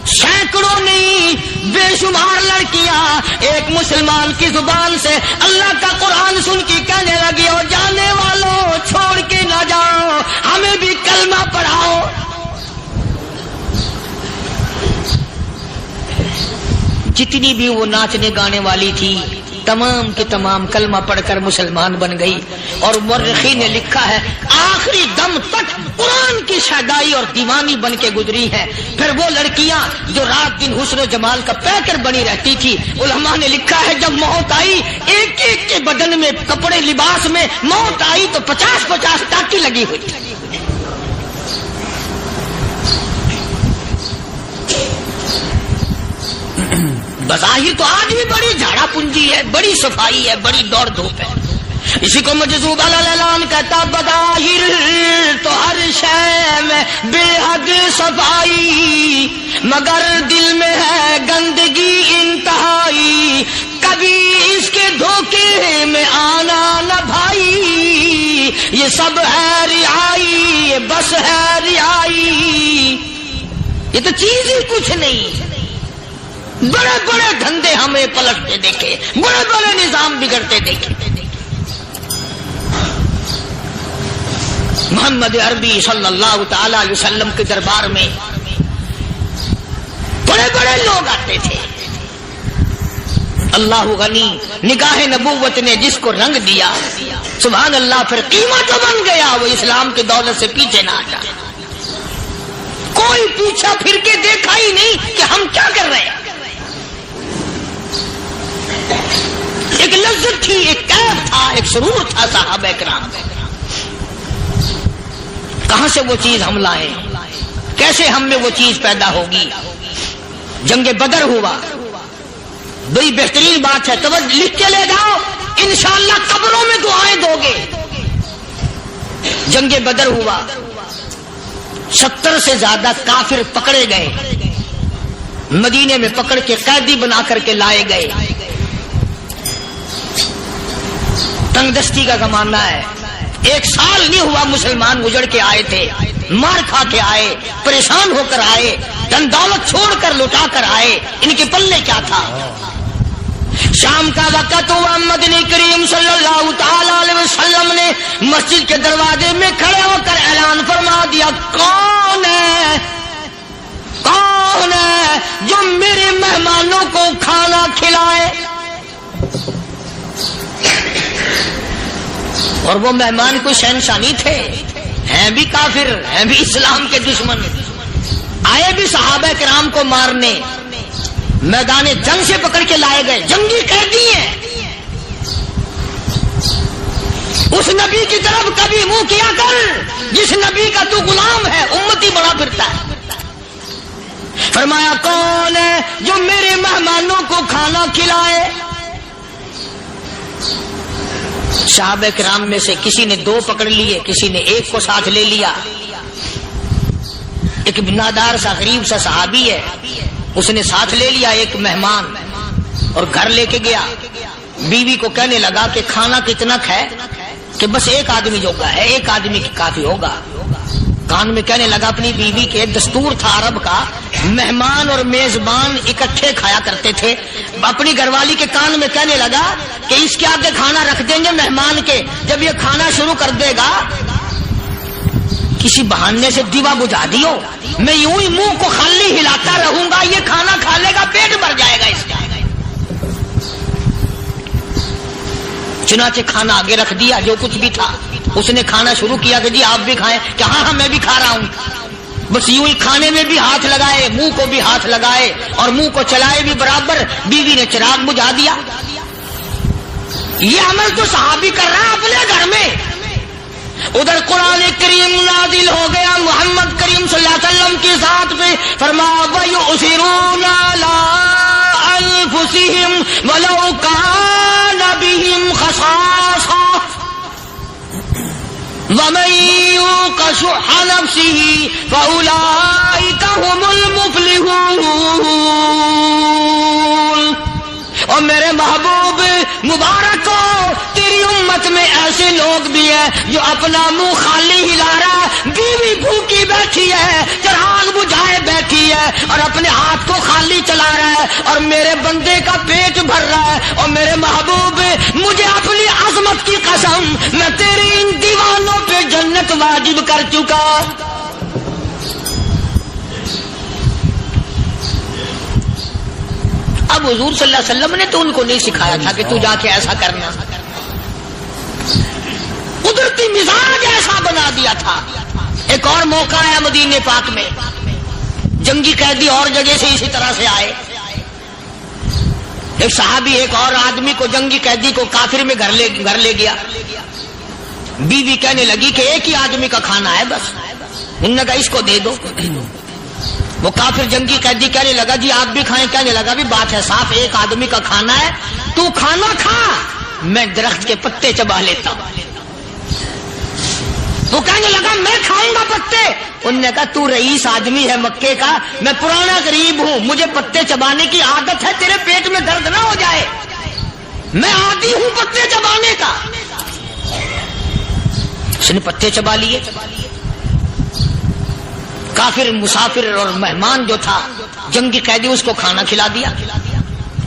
سینکڑوں نہیں بے شمار لڑکیاں ایک مسلمان کی زبان سے اللہ کا قرآن سن کے کہنے لگی, اور جانے والوں چھوڑ کے نہ جاؤ, ہمیں بھی کلمہ پڑھاؤ. جتنی بھی وہ ناچنے گانے والی تھی تمام کے تمام کلمہ پڑھ کر مسلمان بن گئی. اور مورخین نے لکھا ہے آخری دم تک قرآن کی شیدائی اور دیوانی بن کے گزری ہیں. پھر وہ لڑکیاں جو رات دن حسن و جمال کا پیکر بنی رہتی تھی, علماء نے لکھا ہے جب موت آئی ایک ایک کے بدن میں کپڑے لباس میں موت آئی تو 50-50 ٹاکی لگی ہوئی. بظاہر تو آج بھی بڑی جھاڑا پنجی ہے, بڑی صفائی ہے, بڑی دوڑ دھوپ ہے. اسی کو مجذوب الاعلان کہتا بظاہر تو ہر شے میں بے حد صفائی, مگر دل میں ہے گندگی انتہائی. کبھی اس کے دھوکے میں آنا نہ بھائی, یہ سب ہے رعائی, یہ بس ہے رعائی. یہ تو چیز ہی کچھ نہیں. بڑے بڑے دھندے ہمیں پلٹتے دیکھے, بڑے بڑے نظام بگڑتے دیکھے. محمد عربی صلی اللہ تعالی علیہ وسلم کے دربار میں بڑے بڑے لوگ آتے تھے. اللہ غنی, نگاہ نبوت نے جس کو رنگ دیا سبحان اللہ, پھر قیمت بن گیا. وہ اسلام کی دولت سے پیچھے نہ ہٹا. کوئی پیچھا پھر کے دیکھا ہی نہیں کہ ہم کیا کر رہے ہیں. ایک لذت تھی, ایک کیف تھا, ایک سرور تھا صحابہ کرام. کہاں سے وہ چیز ہم لائیں, کیسے ہم میں وہ چیز پیدا ہوگی. جنگ بدر ہوا, بڑی بہترین بات ہے, توجہ لکھ کے لے جاؤ, انشاءاللہ قبروں میں دعائیں دو گے. جنگ بدر ہوا, 70 سے زیادہ کافر پکڑے گئے, مدینے میں پکڑ کے قیدی بنا کر کے لائے گئے. تنگ دستی کا زمانہ ہے, 1 سال نہیں ہوا مسلمان گزر کے آئے تھے, مار کھا کے آئے, پریشان ہو کر آئے, دن دولت چھوڑ کر لوٹا کر آئے. ان کے پلے کیا تھا. شام کا وقت ہوا, مدنی کریم صلی اللہ تعالی علیہ وسلم نے مسجد کے دروازے میں کھڑے ہو کر اعلان فرما دیا, کون ہے جو میرے مہمانوں کو کھانا کھلائے. اور وہ مہمان کوئی شہنشاہ نہیں تھے, ہیں بھی کافر, ہیں بھی اسلام کے دشمن. آئے بھی صحابہ کرام کو مارنے، میدان جنگ سے پکڑ کے لائے گئے، جنگی قیدی ہیں. اس نبی کی طرف کبھی منہ کیا کر جس نبی کا تو غلام ہے، امتی بڑا پھرتا ہے. فرمایا کون ہے جو میرے مہمانوں کو کھانا کھلائے؟ صحابہ کرام میں سے کسی نے 2 پکڑ لیے، کسی نے 1 کو ساتھ لے لیا. ایک بنادار سا غریب سا صحابی ہے، اس نے ساتھ لے لیا ایک مہمان اور گھر لے کے گیا. بیوی کو کہنے لگا کہ کھانا کتنا ہے؟ کہ بس 1 آدمی جوگا ہے، 1 آدمی کی کافی ہوگا. کان میں کہنے لگا اپنی بیوی کے، دستور تھا عرب کا، مہمان اور میزبان اکٹھے کھایا کرتے تھے. اپنی گھر والی کے کان میں کہنے لگا کہ اس کے آگے کھانا رکھ دیں گے مہمان کے، جب یہ کھانا شروع کر دے گا کسی بہانے سے دیوا بجھا دیو، میں یوں ہی منہ کو خالی ہلاتا رہوں گا، یہ کھانا کھا لے گا، پیٹ بھر جائے گا اس کا. چنانچہ کھانا آگے رکھ دیا، جو کچھ بھی تھا. اس نے کھانا شروع کیا کہ جی آپ بھی کھائیں، کہ ہاں میں بھی کھا رہا ہوں. بس یوں ہی کھانے میں بھی ہاتھ لگائے، منہ کو بھی ہاتھ لگائے اور منہ کو چلائے بھی برابر. بیوی نے چراغ بجھا دیا. یہ عمل تو صحابی کر رہا ہے اپنے گھر میں. ادھر قرآن کریم نازل ہو گیا محمد کریم صلی اللہ علیہ وسلم کی ذات پہ. فرمایا وَيُؤْثِرُونَ عَلَىٰ أَنفُسِهِمْ وَلَوْ كَانَ بِهِمْ خَصَاصَةٌ وَمَن يُوقَ شُحَّ نَفْسِهِ فَأُولَٰئِكَ هُمُ الْمُفْلِحُونَ. اور میرے محبوب مبارک کو تیری امت میں ایسے لوگ بھی ہیں جو اپنا منہ خالی ہلا رہا ہے، بیوی بھوکی بیٹھی ہے، چراغ بجھائے بیٹھی ہے اور اپنے ہاتھ کو خالی چلا رہا ہے اور میرے بندے کا پیٹ بھر رہا ہے. اور میرے محبوب مجھے اپنی عظمت کی قسم، میں تیرے ان دیوانوں پہ جنت واجب کر چکا. اب حضور صلی اللہ علیہ وسلم نے تو ان کو نہیں سکھایا تھا کہ تو جا کے ایسا کرنا، قدرتی مزاج ایسا بنا دیا تھا. ایک اور موقع ہے مدینے پاک میں، جنگی قیدی اور جگہ سے اسی طرح سے آئے. ایک صحابی ایک اور آدمی کو، جنگی قیدی کو کافر میں گھر لے گیا. بیوی کہنے لگی کہ 1 ہی آدمی کا کھانا ہے بس. انہوں نے کہا اس کو دے دو. وہ کافر جنگی قیدی کہنے لگا جی آپ بھی کھائیں. کہنے لگا بھی بات ہے صاف، 1 آدمی کا کھانا ہے، تو کھانا کھا، میں درخت کے پتے چبا لیتا ہوں. وہ کہنے لگا میں کھاؤں گا پتے. انہوں نے کہا تو رئیس آدمی ہے مکے کا، میں پرانا غریب ہوں، مجھے پتے چبانے کی عادت ہے، تیرے پیٹ میں درد نہ ہو جائے، میں عادی ہوں پتے چبانے کا. اس نے پتے چبا لیے. کافر مسافر اور مہمان جو تھا جنگی قیدی، اس کو کھانا کھلا دیا.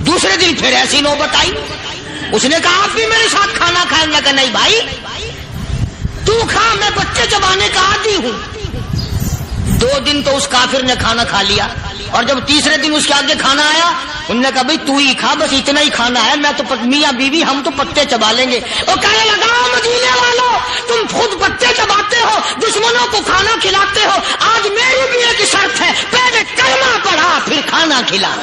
دوسرے دن پھر ایسی نوبت آئی. اس نے کہا آپ بھی میرے ساتھ کھانا کھائیں گے؟ کہ نہیں بھائی تو کھا، میں بچے چبانے کا عادی ہوں. 2 دن تو اس کافر نے کھانا کھا لیا اور جب تیسرے دن اس کے آگے کھانا آیا انہوں نے کہا بھائی تو ہی کھا، بس اتنا ہی کھانا ہے، میں تو میاں بیوی ہم تو پتے چبا لیں گے. اور کہنے لگا مدینے والوں تم خود پتے چباتے ہو، دشمنوں کو کھانا کھلاتے ہو، آج میری بھی ایک شرط ہے، پہلے کلمہ پڑھا پھر کھانا کھلا.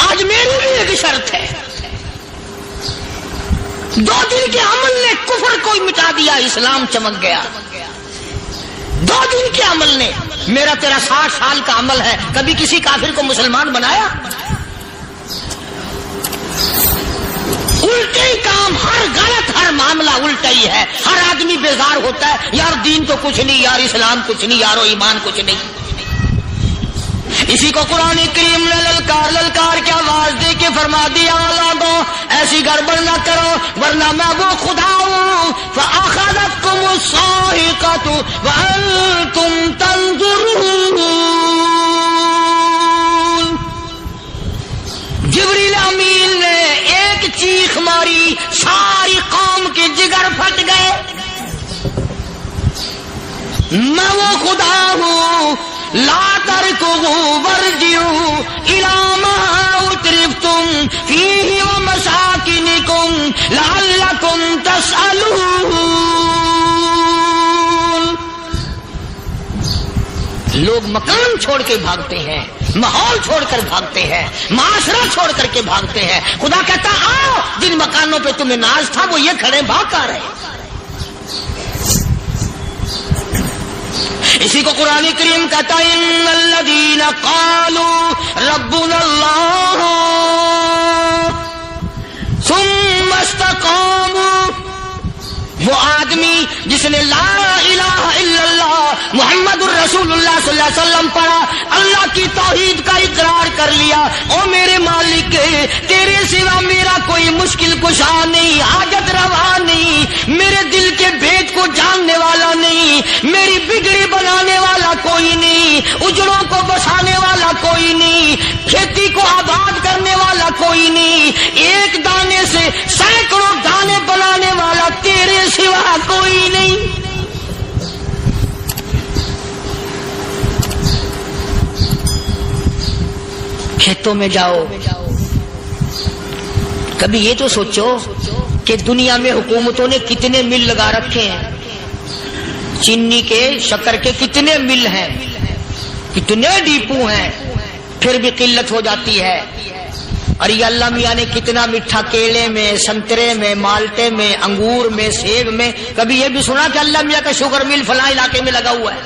آج میری بھی ایک شرط ہے. 2 دن کے عمل نے کفر کو مٹا دیا، اسلام چمک گیا. 2 دن کے عمل نے. میرا تیرا 60 سال کا عمل ہے، کبھی کسی کافر کو مسلمان بنایا؟ الٹے ہی کام، ہر غلط، ہر معاملہ الٹا ہی ہے. ہر آدمی بیزار ہوتا ہے، یار دین تو کچھ نہیں، یار اسلام کچھ نہیں، یارو ایمان کچھ نہیں. اسی کو قرآن کریم نے للکار کے آواز دے کے فرما دیا لوگوں ایسی گڑبڑ نہ کرو ورنہ میں وہ خدا ہوں. فأخذتكم الصاعقة وأنتم تنظرون. جبریل امین نے ایک چیخ ماری، ساری قوم کے جگر پھٹ گئے. میں وہ خدا ہوں. لا تركضوا وارجعوا إلى ما أترفتم فيه ومساكنكم لعلكم تسألون. لوگ مکان چھوڑ کے بھاگتے ہیں، ماحول چھوڑ کر بھاگتے ہیں، معاشرہ چھوڑ کر کے بھاگتے ہیں. خدا کہتا آؤ جن مکانوں پہ تمہیں ناز تھا وہ یہ کھڑے بھاگ کر رہے. اسی کو قرآن کریم کہتا ہے ان الذین قالوا ربنا اللہ ثم استقاموا، وہ آدمی جس نے لا الہ الا اللہ محمد الرسول اللہ صلی اللہ علیہ وسلم پڑھا، اللہ کی توحید کا اقرار کر لیا، او میرے مالک تیرے سوا میرا کوئی مشکل کشا نہیں، حاجت روا نہیں، میرے دل کے بھید کو جاننے والا نہیں، میری بگڑی بنانے والا کوئی نہیں، اجڑوں کو بسانے والا کوئی نہیں، کھیتی کو آباد کرنے والا کوئی نہیں، ایک دانے سے سینکڑوں دانے بنانے والا تیرے سوا کوئی نہیں. کھیتوں میں جاؤ، کبھی یہ تو سوچو کہ دنیا میں حکومتوں نے کتنے مل لگا رکھے ہیں، چینی کے شکر کے کتنے مل ہیں، کتنے ڈیپو ہیں، پھر بھی قلت ہو جاتی ہے. اور یہ اللہ میاں نے کتنا میٹھا کیلے میں، سنترے میں، مالٹے میں، انگور میں، سیب میں. کبھی یہ بھی سنا کہ اللہ میاں کا شوگر مل فلاں علاقے میں لگا ہوا ہے؟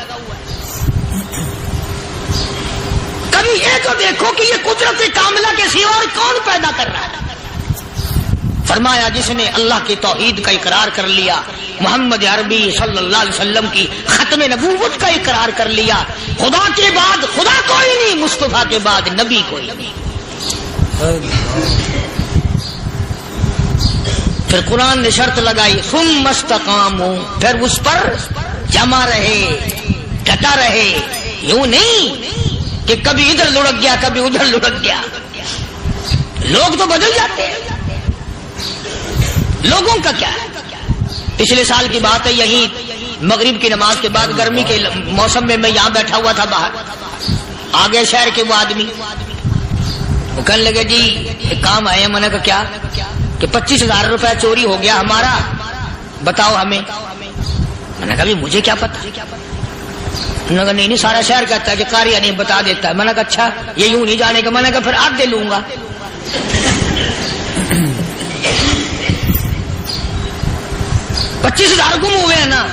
کبھی یہ تو دیکھو کہ یہ قدرت کاملہ کے سوا اور کون پیدا کر رہا ہے. فرمایا جس نے اللہ کی توحید کا اقرار کر لیا، محمد عربی صلی اللہ علیہ وسلم کی ختم نبوت کا اقرار کر لیا، خدا کے بعد خدا کوئی نہیں، مصطفیٰ کے بعد نبی کوئی نہیں. پھر قرآن نے شرط لگائی ثم استقاموا، پھر اس پر جمع رہے، ڈٹا رہے. یوں نہیں کہ کبھی ادھر لڑک گیا کبھی ادھر لڑک گیا. لوگ تو بدل جاتے ہیں، لوگوں کا کیا ہے. پچھلے سال کی بات ہے، یہی مغرب کی نماز کے بعد گرمی کے موسم میں یہاں بیٹھا ہوا تھا باہر، آگے شہر کے وہ آدمی وہ کہنے لگے جی ایک کام آئے ہیں. میں نے کہا کیا؟ کہ 25,000 روپے چوری ہو گیا ہمارا، بتاؤ ہمیں. میں نے کہا بھی مجھے کیا پتا. انہوں نے کہا نہیں سارا شہر کہتا ہے کہ قاریہ نہیں بتا دیتا ہے. میں نے کہا اچھا یہ یوں نہیں جانے کا. میں نے کہا پھر آدھے لوں گا. 25,000 گم ہوئے ہیں نا،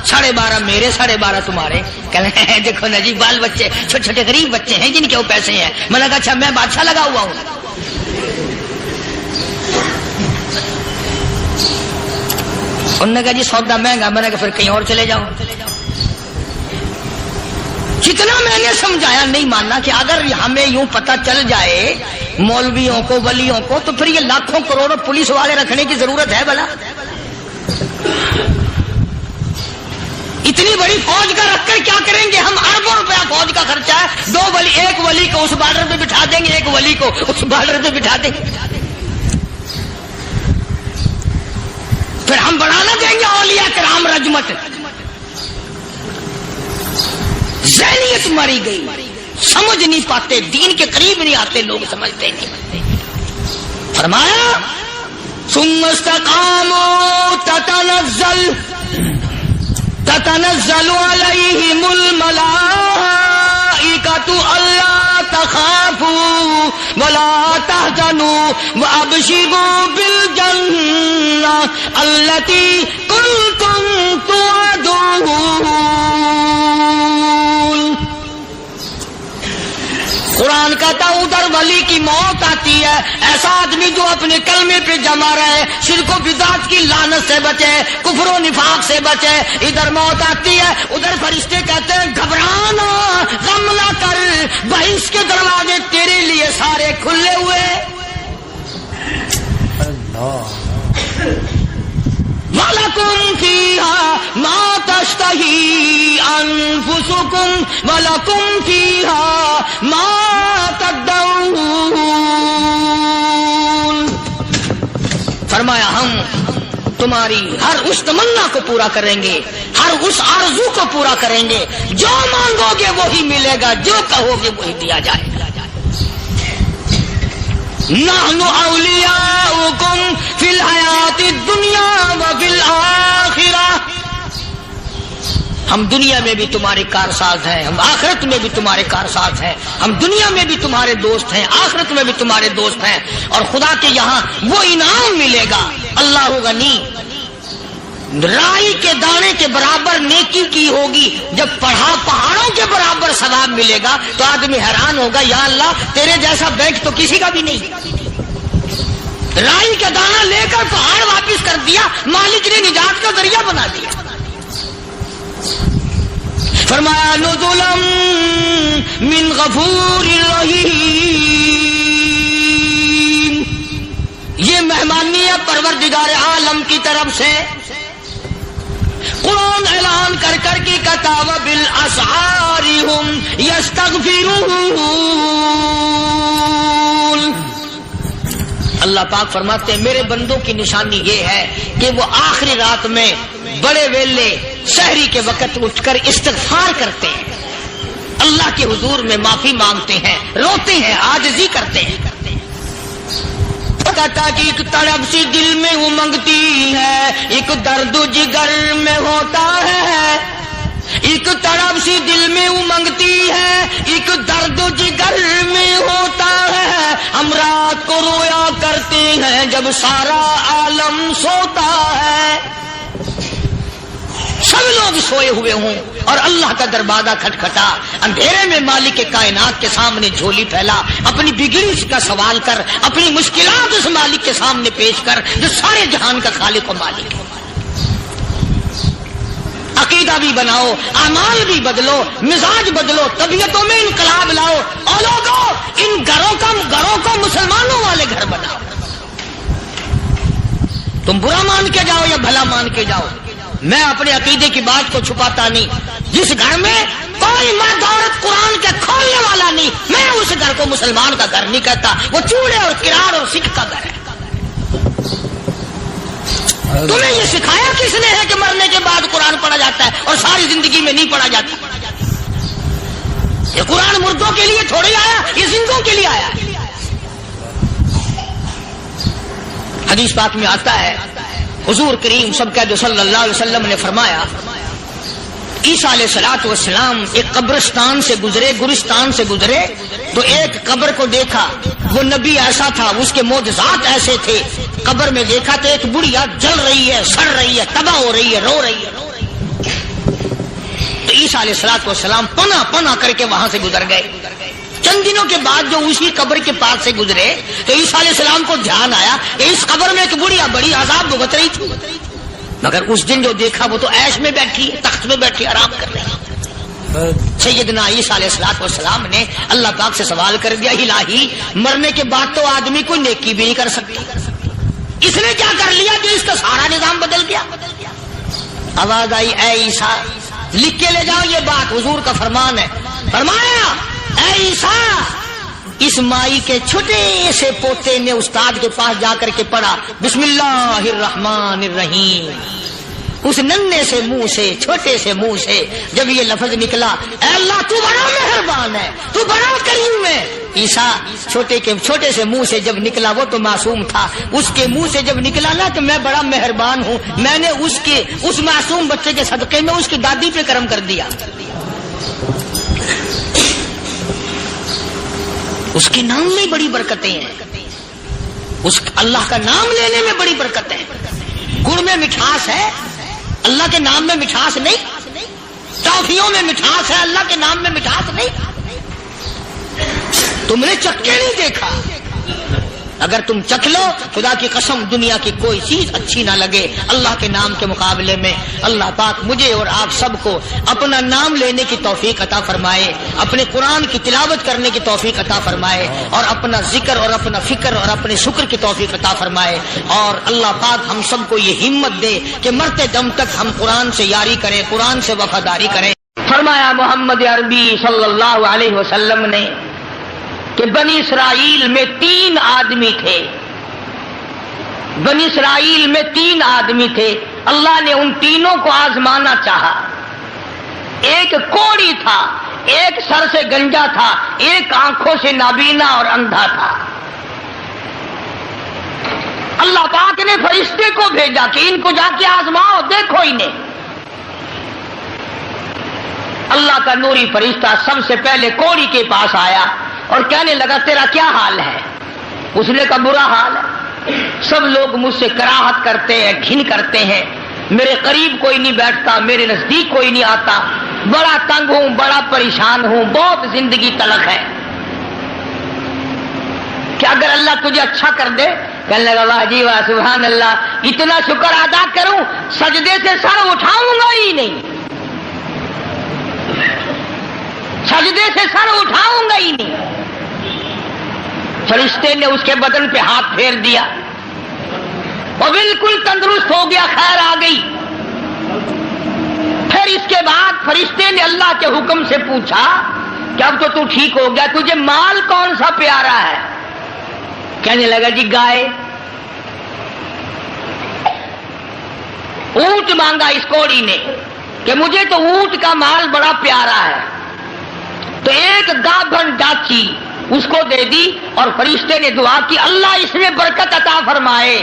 12.5 میرے 12.5 تمہارے. کہنے ہیں دیکھو نا جی بال بچے چھوٹے چھوٹے غریب بچے ہیں جن کے وہ پیسے ہیں. میں نے کہا اچھا میں بادشاہ لگا ہوا ہوں. انہوں نے کہا جی سودا مہنگا. میں نے کہا پھر کہیں اور چلے جاؤ. جتنا میں نے سمجھایا نہیں ماننا کہ اگر ہمیں یوں پتہ چل جائے مولویوں کو ولیوں کو تو پھر یہ لاکھوں کروڑوں پولیس والے رکھنے کی ضرورت ہے بھلا؟ اتنی بڑی فوج کا رکھ کر کیا کریں گے ہم؟ اربوں روپیہ فوج کا خرچہ ہے. 2 ولی، ایک ولی کو اس بارڈر پہ بٹھا دیں گے، ایک ولی کو اس بارڈر پہ بٹھا دیں گے. پھر ہم بڑھانا دیں گے اولیاء کرام رجمت. ذہنیت ماری گئی، سمجھ نہیں پاتے، دین کے قریب نہیں آتے لوگ، سمجھتے نہیں. فرمایا ثم استقاموا تتنزل علیہم الملائکۃ الا تخافوا ولا تحزنوا وابشروا بالجنہ التی کنتم توعدون. قرآن کہتا ادھر ولی کی موت آتی ہے، ایسا آدمی جو اپنے کلمے پہ جمع رہے، شرک و بدعت کی لعنت سے بچے، کفر و نفاق سے بچے. ادھر موت آتی ہے، ادھر فرشتے کہتے ہیں گھبرانا، غم نہ کر، بہشت کے دروازے تیرے لیے سارے کھلے ہوئے. وَلَكُمْ فِيهَا مَا تَشْتَهِي أَنفُسُكُمْ وَلَكُمْ فِيهَا مَا تَدَّعُونَ. فرمایا ہم تمہاری ہر اس تمنا کو پورا کریں گے، ہر اس آرزو کو پورا کریں گے. جو مانگو گے وہی ملے گا، جو کہو گے وہی دیا جائے گا. نحن اولیاؤکم فی الحیات الدنیا وفی الآخرہ. ہم دنیا میں بھی تمہارے کارساز ہیں، ہم آخرت میں بھی تمہارے کارساز ہیں، ہم دنیا میں بھی تمہارے دوست ہیں، آخرت میں بھی تمہارے دوست ہیں، اور خدا کے یہاں وہ انعام ملے گا۔ اللہ غنی، رائی کے دانے کے برابر نیکی کی ہوگی، جب پہاڑوں کے برابر ثواب ملے گا تو آدمی حیران ہوگا، یا اللہ تیرے جیسا بینک تو کسی کا بھی نہیں۔ رائی کا دانہ لے کر پہاڑ واپس کر دیا، مالک نے نجات کا ذریعہ بنا دیا۔ فرمایا نزلا من غفور رحیم، یہ مہمانی ہے پروردگار عالم کی طرف سے۔ قرآن اعلان کر کر کے کتاب بالاسحار ہم یستغفرون، اللہ پاک فرماتے ہیں میرے بندوں کی نشانی یہ ہے کہ وہ آخری رات میں بڑے ویلے سحری کے وقت اٹھ کر استغفار کرتے ہیں، اللہ کے حضور میں معافی مانگتے ہیں، روتے ہیں، عاجزی کرتے ہیں۔ کہتا کہ ایک تڑپ سی دل میں امنگتی ہے، ایک درد جگر میں ہوتا ہے، ایک تڑپ سی دل میں امنگتی ہے، ایک درد جگر میں ہوتا ہے، ہم رات کو رویا کرتے ہیں جب سارا عالم سوتا ہے۔ سب لوگ سوئے ہوئے ہوں اور اللہ کا دروازہ کھٹکھٹا، اندھیرے میں مالک کائنات کے سامنے جھولی پھیلا، اپنی بگڑی کا سوال کر، اپنی مشکلات اس مالک کے سامنے پیش کر جو سارے جہان کا خالق و مالک ہے۔ عقیدہ بھی بناؤ، اعمال بھی بدلو، مزاج بدلو، طبیعتوں میں انقلاب لاؤ، اور لوگوں ان گھروں کو مسلمانوں والے گھر بناؤ۔ تم برا مان کے جاؤ یا بھلا مان کے جاؤ، میں اپنے عقیدے کی بات کو چھپاتا نہیں۔ جس گھر میں کوئی مرد عورت قرآن کے کھولنے والا نہیں، میں اس گھر کو مسلمان کا گھر نہیں کہتا، وہ چوڑے اور کرار اور سکھ کا گھر ہے۔ تمہیں یہ سکھایا کس نے ہے کہ مرنے کے بعد قرآن پڑھا جاتا ہے اور ساری زندگی میں نہیں پڑھا جاتا؟ یہ قرآن مردوں کے لیے تھوڑی آیا، یہ زندوں کے لیے آیا۔ حدیث پاک میں آتا ہے حضور کریم سب کہہ دو صلی اللہ علیہ وسلم نے فرمایا، عیسیٰ علیہ الصلوۃ والسلام ایک قبرستان سے گزرے، گورستان سے گزرے تو ایک قبر کو دیکھا، وہ نبی ایسا تھا، اس کے معجزات ایسے تھے۔ قبر میں دیکھا تو ایک بڑھیا جل رہی ہے، سڑ رہی ہے، تباہ ہو رہی ہے، رو رہی ہے۔ تو عیسیٰ علیہ الصلوۃ والسلام پناہ کر کے وہاں سے گزر گئے۔ چند دنوں کے بعد جو اسی قبر کے پاس سے گزرے تو عیسیٰ علیہ السلام کو دھیان آیا کہ اس قبر میں ایک بڑھیا بڑی عذاب بھگت رہی تھی، مگر اس دن جو دیکھا وہ تو عیش میں بیٹھی، تخت میں بیٹھی آرام کر رہی ہے۔ سیدنا عیسیٰ علیہ الصلوۃ والسلام نے اللہ پاک سے سوال کر دیا، الہی مرنے کے بعد تو آدمی کوئی نیکی بھی نہیں کر سکتا، اس نے کیا کر لیا کہ اس کا سارا نظام بدل گیا؟ آواز آئی، اے عیسیٰ لکھ کے لے جاؤ یہ بات، حضور کا فرمان ہے۔ فرمایا، اے عیسیٰ، اس مائی کے چھوٹے سے پوتے نے استاد کے پاس جا کر کے پڑھا بسم اللہ الرحمن الرحیم، اس ننھے سے منہ سے، چھوٹے سے منہ سے جب یہ لفظ نکلا، اے اللہ تو بڑا مہربان ہے، تو بڑا کریم ہے۔ عیسیٰ چھوٹے سے منہ سے جب نکلا، وہ تو معصوم تھا، اس کے منہ سے جب نکلا نا کہ میں بڑا مہربان ہوں، میں نے اس معصوم بچے کے صدقے میں اس کی دادی پہ کرم کر دیا۔ اس کے نام میں بڑی برکتیں ہیں، اس اللہ کا نام لینے میں بڑی برکتیں ہیں۔ گڑ میں مٹھاس ہے، اللہ کے نام میں مٹھاس نہیں۔ ٹافیوں میں مٹھاس ہے، اللہ کے نام میں مٹھاس نہیں۔ تم نے چکھ کے نہیں دیکھا، اگر تم چکھ لو خدا کی قسم دنیا کی کوئی چیز اچھی نہ لگے اللہ کے نام کے مقابلے میں۔ اللہ پاک مجھے اور آپ سب کو اپنا نام لینے کی توفیق عطا فرمائے، اپنے قرآن کی تلاوت کرنے کی توفیق عطا فرمائے، اور اپنا ذکر اور اپنا فکر اور اپنے شکر کی توفیق عطا فرمائے، اور اللہ پاک ہم سب کو یہ ہمت دے کہ مرتے دم تک ہم قرآن سے یاری کریں، قرآن سے وفاداری کریں۔ فرمایا محمد عربی صلی اللہ علیہ وسلم نے کہ بنی اسرائیل میں 3 آدمی تھے، بنی اسرائیل میں 3 آدمی تھے، اللہ نے ان تینوں کو آزمانا چاہا۔ ایک کوڑی تھا، ایک سر سے گنجا تھا، ایک آنکھوں سے نابینا اور اندھا تھا۔ اللہ پاک نے فرشتے کو بھیجا کہ ان کو جا کے آزماؤ، دیکھو انہیں۔ اللہ کا نوری فرشتہ سب سے پہلے کوڑی کے پاس آیا اور کہنے لگا تیرا کیا حال ہے؟ اس نے کہا برا حال ہے، سب لوگ مجھ سے کراہت کرتے ہیں، گھن کرتے ہیں، میرے قریب کوئی نہیں بیٹھتا، میرے نزدیک کوئی نہیں آتا، بڑا تنگ ہوں، بڑا پریشان ہوں، بہت زندگی تلخ ہے، کہ اگر اللہ تجھے اچھا کر دے، کہنے لگا واہ جی واہ سبحان اللہ، اتنا شکر ادا کروں سجدے سے سر اٹھاؤں گا ہی نہیں، سجدے سے سر اٹھاؤں گا ہی نہیں۔ فرشتے نے اس کے بدن پہ ہاتھ پھیر دیا اور بالکل تندرست ہو گیا، خیر آ گئی۔ پھر اس کے بعد فرشتے نے اللہ کے حکم سے پوچھا کہ اب تو ٹھیک ہو گیا، تجھے مال کون سا پیارا ہے؟ کہنے لگا جی گائے۔ اونٹ مانگا اس کوڑی نے کہ مجھے تو اونٹ کا مال بڑا پیارا ہے، تو ایک گابھن ڈاچی اس کو دے دی اور فرشتے نے دعا کی اللہ اس میں برکت عطا فرمائے۔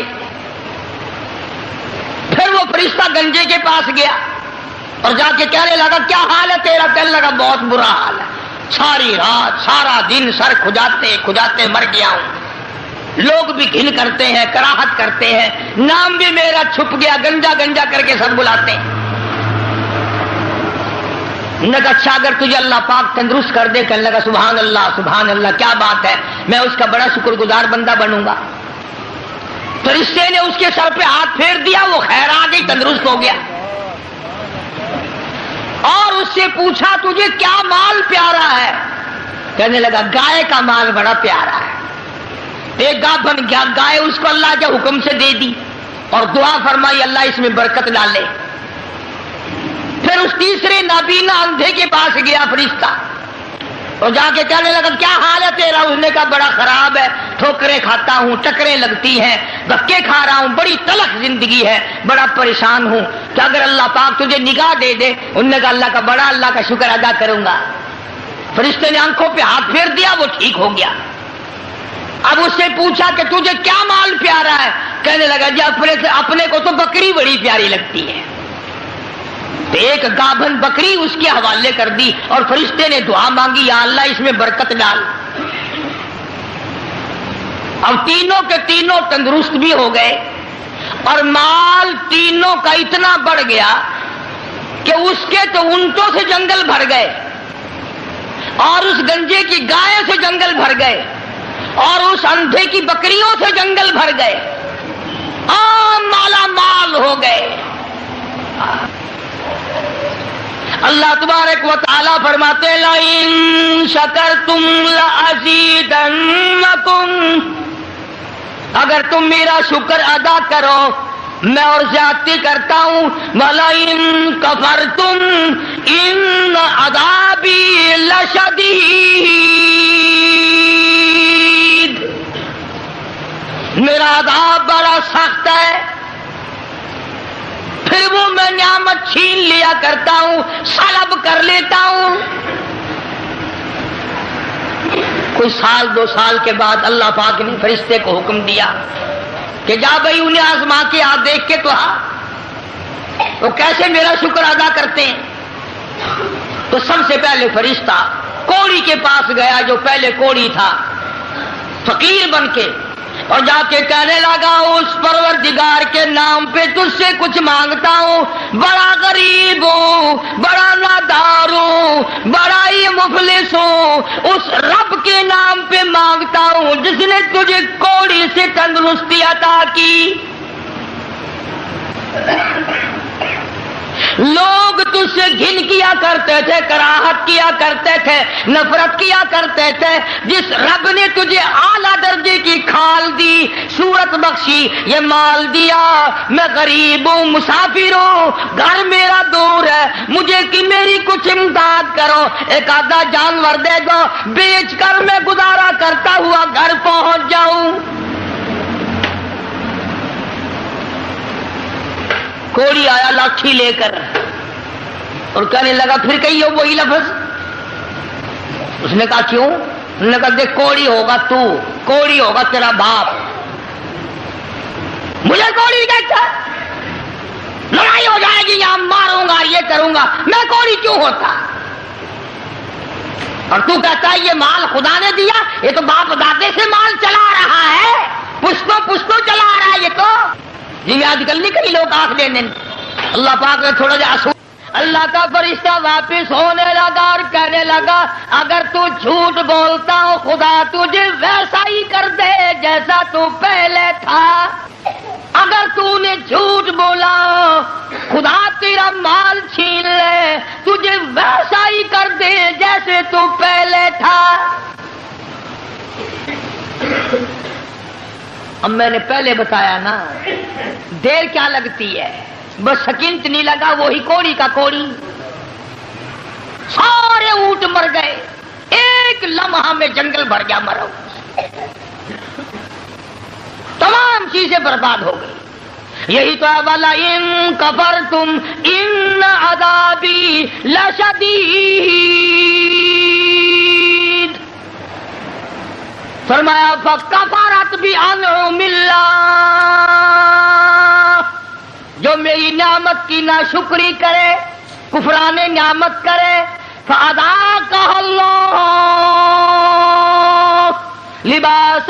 پھر وہ فرشتہ گنجے کے پاس گیا اور جا کے کہنے لگا کیا حال ہے تیرا؟ کہنے لگا بہت برا حال ہے، ساری رات سارا دن سر کھجاتے کھجاتے مر گیا ہوں، لوگ بھی گھن کرتے ہیں، کراہت کرتے ہیں، نام بھی میرا چھپ گیا، گنجا گنجا کر کے سب بلاتے ہیں۔ نے کہا اچھا اگر تجھے اللہ پاک تندرست کر دے، کہنے لگا سبحان اللہ کیا بات ہے، میں اس کا بڑا شکر گزار بندہ بنوں گا۔ فرشتے نے اس کے سر پہ ہاتھ پھیر دیا، وہ خیر آ گئی، تندرست ہو گیا، اور اس سے پوچھا تجھے کیا مال پیارا ہے؟ کہنے لگا گائے کا مال بڑا پیارا ہے۔ ایک گابھن گائے اس کو اللہ کے حکم سے دے دی اور دعا فرمائی اللہ اس میں برکت ڈالے۔ پھر اس تیسرے نابینا اندھے کے پاس گیا فرشتہ اور جا کے کہنے لگا کیا حال ہے تیرا؟ اس نے کہا بڑا خراب ہے، ٹھوکریں کھاتا ہوں، ٹکریں لگتی ہیں، دھکے کھا رہا ہوں، بڑی تلخ زندگی ہے، بڑا پریشان ہوں، کہ اگر اللہ پاک تجھے نگاہ دے دے۔ انہوں نے کہا اللہ کا شکر ادا کروں گا۔ فرشتے نے آنکھوں پہ ہاتھ پھیر دیا، وہ ٹھیک ہو گیا۔ اب اس سے پوچھا کہ تجھے کیا مال پیارا ہے؟ کہنے لگا جی اپنے کو تو بکری بڑی پیاری لگتی ہے۔ ایک گابھن بکری اس کے حوالے کر دی اور فرشتے نے دعا مانگی یا اللہ اس میں برکت ڈال۔ اب تینوں کے تینوں تندرست بھی ہو گئے اور مال تینوں کا اتنا بڑھ گیا کہ اس کے تو اونٹوں سے جنگل بھر گئے اور اس گنجے کی گائے سے جنگل بھر گئے اور اس اندھے کی بکریوں سے جنگل بھر گئے، مالا مال ہو گئے۔ اللہ تبارک و تعالیٰ فرماتے لَئِن شَكَرْتُمْ لَأَزِيدَنَّكُمْ، اگر تم میرا شکر ادا کرو میں اور زیادتی کرتا ہوں، وَلَئِن كَفَرْتُمْ إِنَّ عَذَابِي لَشَدِيدٌ، میرا عذاب بڑا سخت ہے۔ پھر وہ میں نعمت چھین لیا کرتا ہوں، سلب کر لیتا ہوں۔ کوئی سال دو سال کے بعد اللہ پاک نے فرشتے کو حکم دیا کہ جا بھائی انہیں آزما کے آ، دیکھ کے تو وہ کیسے میرا شکر ادا کرتے ہیں۔ تو سب سے پہلے فرشتہ کوڑی کے پاس گیا جو پہلے کوڑی تھا، فقیر بن کے، اور جا کے کہنے لگا اس پروردگار کے نام پہ تجھ سے کچھ مانگتا ہوں، بڑا غریب ہوں، بڑا نادار ہوں، بڑا ہی مفلس ہوں، اس رب کے نام پہ مانگتا ہوں جس نے تجھے کوڑی سے تندرستی عطا کی۔ لوگ تجھ سے گھن کیا کرتے تھے، کراہت کیا کرتے تھے، نفرت کیا کرتے تھے، جس رب نے تجھے اعلیٰ درجے کی کھال دی، صورت بخشی، یہ مال دیا، میں غریب ہوں، مسافر ہوں، گھر میرا دور ہے، مجھے کہ میری کچھ امداد کرو، ایک آدھا جانور دے دو، بیچ کر میں گزارا کرتا ہوا گھر پہنچ جاؤں۔ کوڑی آیا لاٹھی لے کر اور کہنے لگا پھر کہیے وہی لفظ۔ اس نے کہا کیوں؟ انہوں نے کہا دیکھ کوڑی ہوگا تو، کوڑی ہوگا تیرا باپ، مجھے کوڑی کہتا، لڑائی ہو جائے گی، یہاں ماروں گا، یہ کروں گا، میں کوڑی کیوں ہوتا؟ اور تو کہتا ہے یہ مال خدا نے دیا، یہ تو باپ دادے سے مال چلا رہا ہے، پشتوں چلا رہا ہے یہ تو. جی آج کل نہیں کئی لوگ آنکھ دینے. اللہ پاک نے تھوڑا جا اصول. اللہ کا فرشتہ واپس ہونے لگا اور کہنے لگا اگر تو جھوٹ بولتا ہو خدا تجھے ویسا ہی کر دے جیسا تو پہلے تھا. اگر تو نے جھوٹ بولا خدا تیرا مال چھین لے، تجھے ویسا ہی کر دے جیسے تو پہلے تھا. اب میں نے پہلے بتایا نا، دیر کیا لگتی ہے، بس سکنت نہیں لگا وہی کوڑی کا کوڑی. سارے اونٹ مر گئے، ایک لمحہ میں جنگل بھر گیا مرو، تمام چیزیں برباد ہو گئی. یہی تو ہے والا ان کفرتم ان عذابی لشدید. فرمایا فکفرت بانعم اللہ، جو میری نعمت کی ناشکری کرے، کفران نعمت کرے، فاذاقہ اللہ لباس